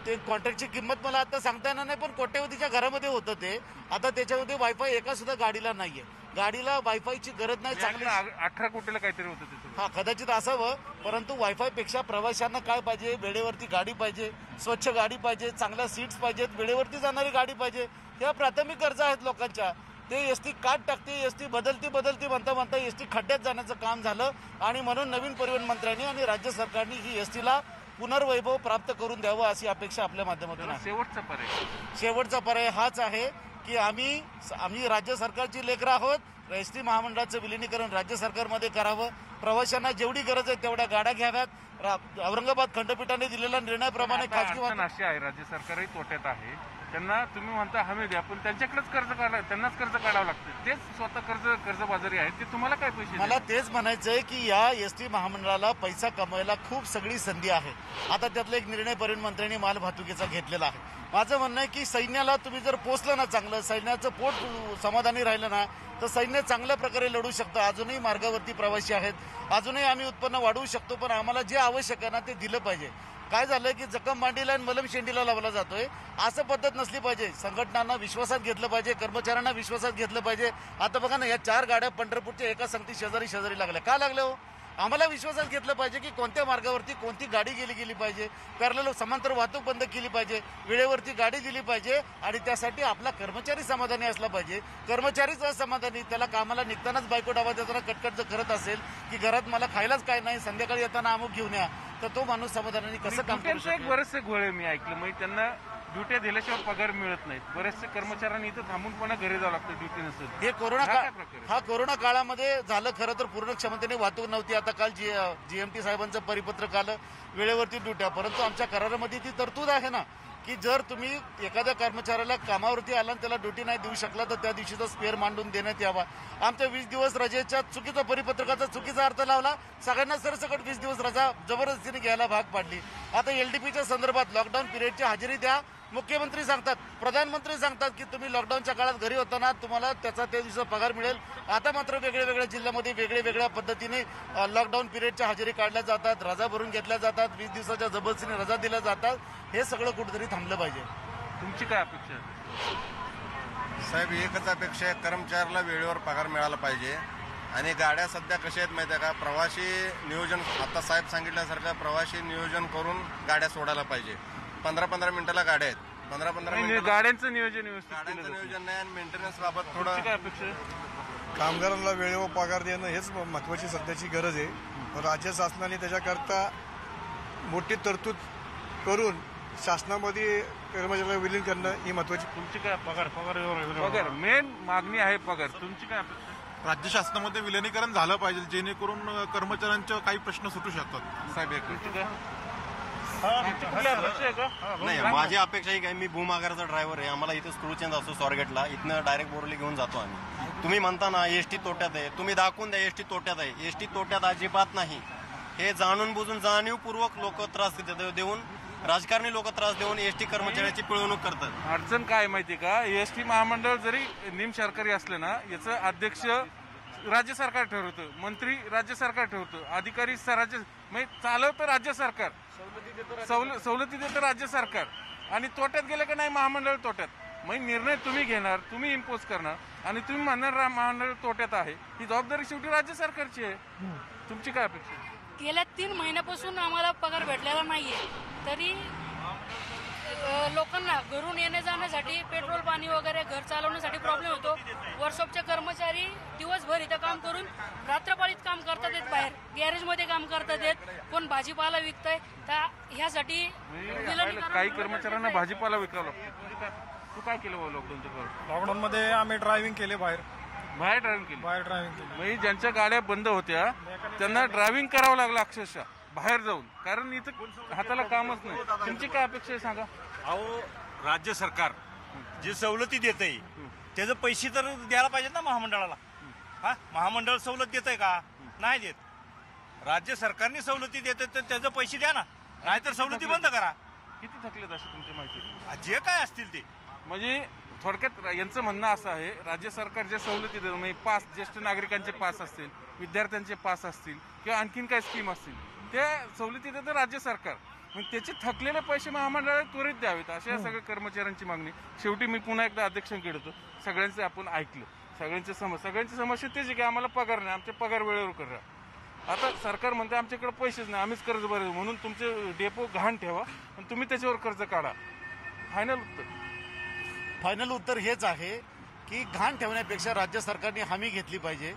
ते कॉन्ट्रॅक्टची किंमत मला आता सांगता येणार नाही, पण कोट्यवधीच्या घरामध्ये होतं ते. आता त्याच्यामध्ये वायफाय एका सुद्धा गाडीला नाहीये. गाडीला वायफायची गरज नाही. चांगली 18 कोटीला काहीतरी होतं त्याचं. हा, कदाचित असावं. परंतु वायफाय पेक्षा प्रवाशांना काय पाहिजे? वेळेवरती गाडी पाहिजे, स्वच्छ गाडी पाहिजे, चांगल्या सीट्स पाहिजेत, वेळेवरती जाणारी गाडी पाहिजे. ह्या प्राथमिक गरजा आहेत लोकांच्या. ते एसटी काट टाकते, एसटी बदलती म्हणता एसटी खड्ड्यात जाण्याचं काम झालं. आणि म्हणून नवीन परिवहन मंत्र्यांनी आणि राज्य सरकारने ही एसटीला पुनर्वैभव प्राप्त करून द्यावं अशी अपेक्षा आपल्या माध्यमातून आहे. शेवटचा पर्याय हाच आहे की आम्ही राज्य सरकारची लेकरं आहोत. एसटी महामंडळाचं विलिनीकरण राज्य सरकारमध्ये करावं. प्रवाशांना जेवढी गरज आहे तेवढ्या गाड्या घ्याव्यात. औरंगाबाद खंडपीठाने दिलेल्या निर्णयाप्रमाणे खासगी अशी आहे, राज्य सरकारही तोट्यात आहे. त्यांना तुम्ही म्हणता हमी द्या, पण त्यांच्याकडेच कर्ज काढा, त्यांनाच कर्ज काढावं लागतं. तेच स्वतः कर्जबाजारी आहेत, ते तुम्हाला काय पैसे? मला तेच म्हणायचंय की या एसटी महामंडळाला पैसा कमवायला खूप सगळी संधी आहे. आता त्यातला एक निर्णय परिवहन मंत्र्यांनी माल वाहतुकीचा घेतलेला आहे. माझं म्हणणं आहे की सैन्याला तुम्ही जर पोचलं ना चांगलं, सैन्याचं पोट समाधानी राहिलं ना, तर सैन्य चांगल्या प्रकारे लढू शकतं. अजूनही मार्गावरती प्रवासी आहेत, अजूनही आम्ही उत्पन्न वाढवू शकतो, पण आम्हाला जे आवश्यक आहे ना ते दिलं पाहिजे. काय झालं की जखम मांडीला आणि मलम शेंडीला लावला जातोय, असं पद्धत नसली पाहिजे. संघटनांना विश्वासात घेतलं पाहिजे, कर्मचाऱ्यांना विश्वासात घेतलं पाहिजे. आता बघा ना, या 4 गाड्या पंढरपूरच्या एका संगती शेजारी लागल्या. का लागल्या हो? आम्हाला विश्वासात घेतलं पाहिजे की कोणत्या मार्गावरती कोणती गाडी गेली पाहिजे, पॅरलल समांतर वाहतूक बंद केली पाहिजे, वेळेवरती गाडी दिली पाहिजे, आणि त्यासाठी आपला कर्मचारी समाधानी असला पाहिजे. कर्मचारीच असमाधानी, त्याला कामाला निघतानाच बायकोट आवाज देताना कटकट जर करत असेल की घरात मला खायलाच काय नाही, संध्याकाळी येताना अमुक घेऊन या, तर तो माणूस समाधानी कसं काम करू शकतो? एक बरेचसे घोळे मी ऐकलं, म्हणजे त्यांना ड्युट्या दिल्याशिवाय पगार मिळत नाहीत. बरेचसे कर्मचाऱ्यांनी इथं थांबून पुन्हा घरी जावं लागतं ड्युटी नसेल. हे हा कोरोना काळामध्ये झालं. खरं तर पूर्ण क्षमतेने वाहतूक नव्हती. आता काल GMT साहेबांचं परिपत्रक आलं वेळेवरती ड्युट्या, परंतु आमच्या करारामध्ये ती तरतूद आहे ना की जर तुम्ही एखाद्या कर्मचाऱ्याला कामावरती आला आणि त्याला ड्युटी नाही देऊ शकला तर त्या दिवशीचा स्पेअर मांडून देण्यात यावा. आमच्या 20 दिवस रजेच्या चुकीचा परिपत्रकाचा चुकीचा अर्थ लावला, सगळ्यांना सरसकट 20 दिवस रजा जबरदस्तीने घ्यायला भाग पाडली. आता LDPच्या संदर्भात लॉकडाऊन पिरियडची हजेरी द्या. मुख्यमंत्री सांगतात, प्रधानमंत्री सांगतात की तुम्ही लॉकडाऊनच्या काळात घरी होताना तुम्हाला त्याचा त्या दिवसाचा पगार मिळेल. आता मात्र वेगळ्या जिल्ह्यामध्ये वेगळ्या पद्धतीने लॉकडाऊन पिरियडच्या हजेरी काढल्या जातात, रजा भरून घेतल्या जातात, 20 दिवसाच्या जबरदस्तीने रजा दिल्या जातात. हे सगळं कुठेतरी थांबलं पाहिजे. तुमची काय अपेक्षा आहे? साहेब, एकच अपेक्षा आहे, कर्मचाऱ्याला वेळेवर पगार मिळाला पाहिजे. आणि गाड्या सध्या कशा आहेत माहिती आहे का, प्रवासी नियोजन, आता साहेब सांगितल्यासारखं प्रवासी नियोजन करून गाड्या सोडायला पाहिजे. 15-15 मिनिटाला गाड्या आहेत, 15-15 मिनिट गाड्यांचं नियोजन नाही आणि मेंटेनन्स बाबत थोडं. काय अपेक्षा आहे? कामगारांना वेळेवर पगार देणं हेच महत्त्वाची सध्याची गरज आहे. राज्य शासनाने त्याच्याकरता मोठी तरतूद करून शासनामध्ये कर्मचाऱ्यांना विलीन करणं ही महत्त्वाची. तुमची काय पगार मेन मागणी आहे पगार. तुमची काय अपेक्षा? राज्य शासनामध्ये विलिनीकरण झालं पाहिजे, जेणेकरून कर्मचाऱ्यांचे काही प्रश्न सुटू शकतात. साहेब, नाही, माझी अपेक्षा ही काय, मी भूमागाराचा ड्रायव्हर आहे. आम्हाला इथे स्क्रू चेंज असतो स्वारगेटला, इथनं डायरेक्ट बोरली घेऊन जातो आम्ही. तुम्ही म्हणता ना एसटी तोट्यात आहे, तुम्ही दाखवून द्या एसटी तोट्यात आहे. एसटी तोट्यात अजिबात नाही. हे जाणून बुजून जाणीवपूर्वक लोक त्रास देऊन, राजकारणी लोक त्रास देऊन एसटी कर्मचाऱ्याची पिळवणूक करतात. अडचण काय माहिती का, एसटी महामंडळ जरी निमसरकारी असलं ना, याचं अध्यक्ष राज्य सरकार ठरवतं, मंत्री राज्य सरकार ठरवतं, अधिकारी राज्य, म्हणजे चालवतं राज्य सरकार, सवलती देतं राज्य सरकार, आणि तोट्यात गेलं का नाही महामंडळ तोट्यात. मग निर्णय तुम्ही घेणार, तुम्ही इम्पोज करणार, आणि तुम्ही म्हणणार महामंडळ तोट्यात आहे. ही जबाबदारी शेवटी राज्य सरकारची आहे. तुमची काय अपेक्षा? गेल्या 3 महिन्यापासून आम्हाला पगार भेटलेला नाहीये, तरी लोकांना घरून येणे जाण्यासाठी, पेट्रोल पाणी वगैरे घर चालवण्यासाठी प्रॉब्लेम होतो. वर्कशॉपचे कर्मचारी दिवसभर इथं काम करून रात्रपाळीत काम करतात येत, बाहेर गॅरेजमध्ये काम करतात येत, कोण भाजीपाला विकतंय. तर ह्यासाठी काही कर्मचाऱ्यांना भाजीपाला विकावं लागतो. तू काय केलं लॉकडाऊनच्या काळात? लॉकडाऊनमध्ये आम्ही ड्रायव्हिंग केले, बाहेर ड्रायव्हिंग केली. केली. म्हणजे ज्यांच्या गाड्या बंद होत्या त्यांना ड्रायव्हिंग करावं लागलं अक्षरशः बाहेर जाऊन, कारण इथं हाताला कामच नाही. तुमची काय अपेक्षा आहे सांगा? अहो, राज्य सरकार जे सवलती देत आहे त्याचे पैसे तर द्यायला पाहिजेत ना महामंडळाला. हा, महामंडळ सवलत देत आहे का? नाही देत. राज्य सरकारने सवलती देते तर त्याचे पैसे द्या ना, नाहीतर सवलती बंद करा. किती थकलेत अशी तुमची माहिती? जे काय असतील ते. म्हणजे थोडक्यात यांचं म्हणणं असं आहे, राज्य सरकार जे सवलती देतं, म्हणजे पास, ज्येष्ठ नागरिकांचे पास असतील, विद्यार्थ्यांचे पास असतील, किंवा आणखीन काय स्कीम असतील, त्या सवलती देतं राज्य सरकार. मग त्याचे थकलेले पैसे महामंडळाला त्वरित द्यावेत, अशा या सगळ्या कर्मचाऱ्यांची मागणी. शेवटी मी पुन्हा एकदा अध्यक्षांकडे होतो, सगळ्यांचे आपण ऐकलं, सगळ्यांची समस्या तेच आहे की आम्हाला पगार नाही, आमचे पगार वेळेवर करा. आता सरकार म्हणते आमच्याकडे पैसेच नाही, आम्हीच कर्ज भरायचं, म्हणून तुमचे डेपो घाण ठेवा आणि तुम्ही त्याच्यावर कर्ज काढा. फायनल उत्तर हेच आहे की घाण ठेवण्यापेक्षा राज्य सरकारने हमी घेतली पाहिजे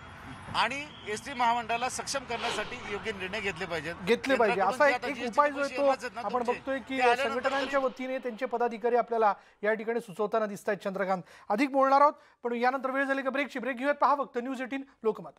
आणि एसटी महामंडळाला सक्षम करण्यासाठी योग्य निर्णय घेतले पाहिजे. असा एक उपाय जो आहे तो आपण बघतोय की संघटनांच्या वतीने त्यांचे पदाधिकारी आपल्याला या ठिकाणी सुचवताना दिसत आहेत. चंद्रकांत, अधिक बोलणार आहोत, पण यानंतर वेळ झाली का ब्रेकची. ब्रेक घेऊयात. पहा फक्त न्यूज 18 लोकमत.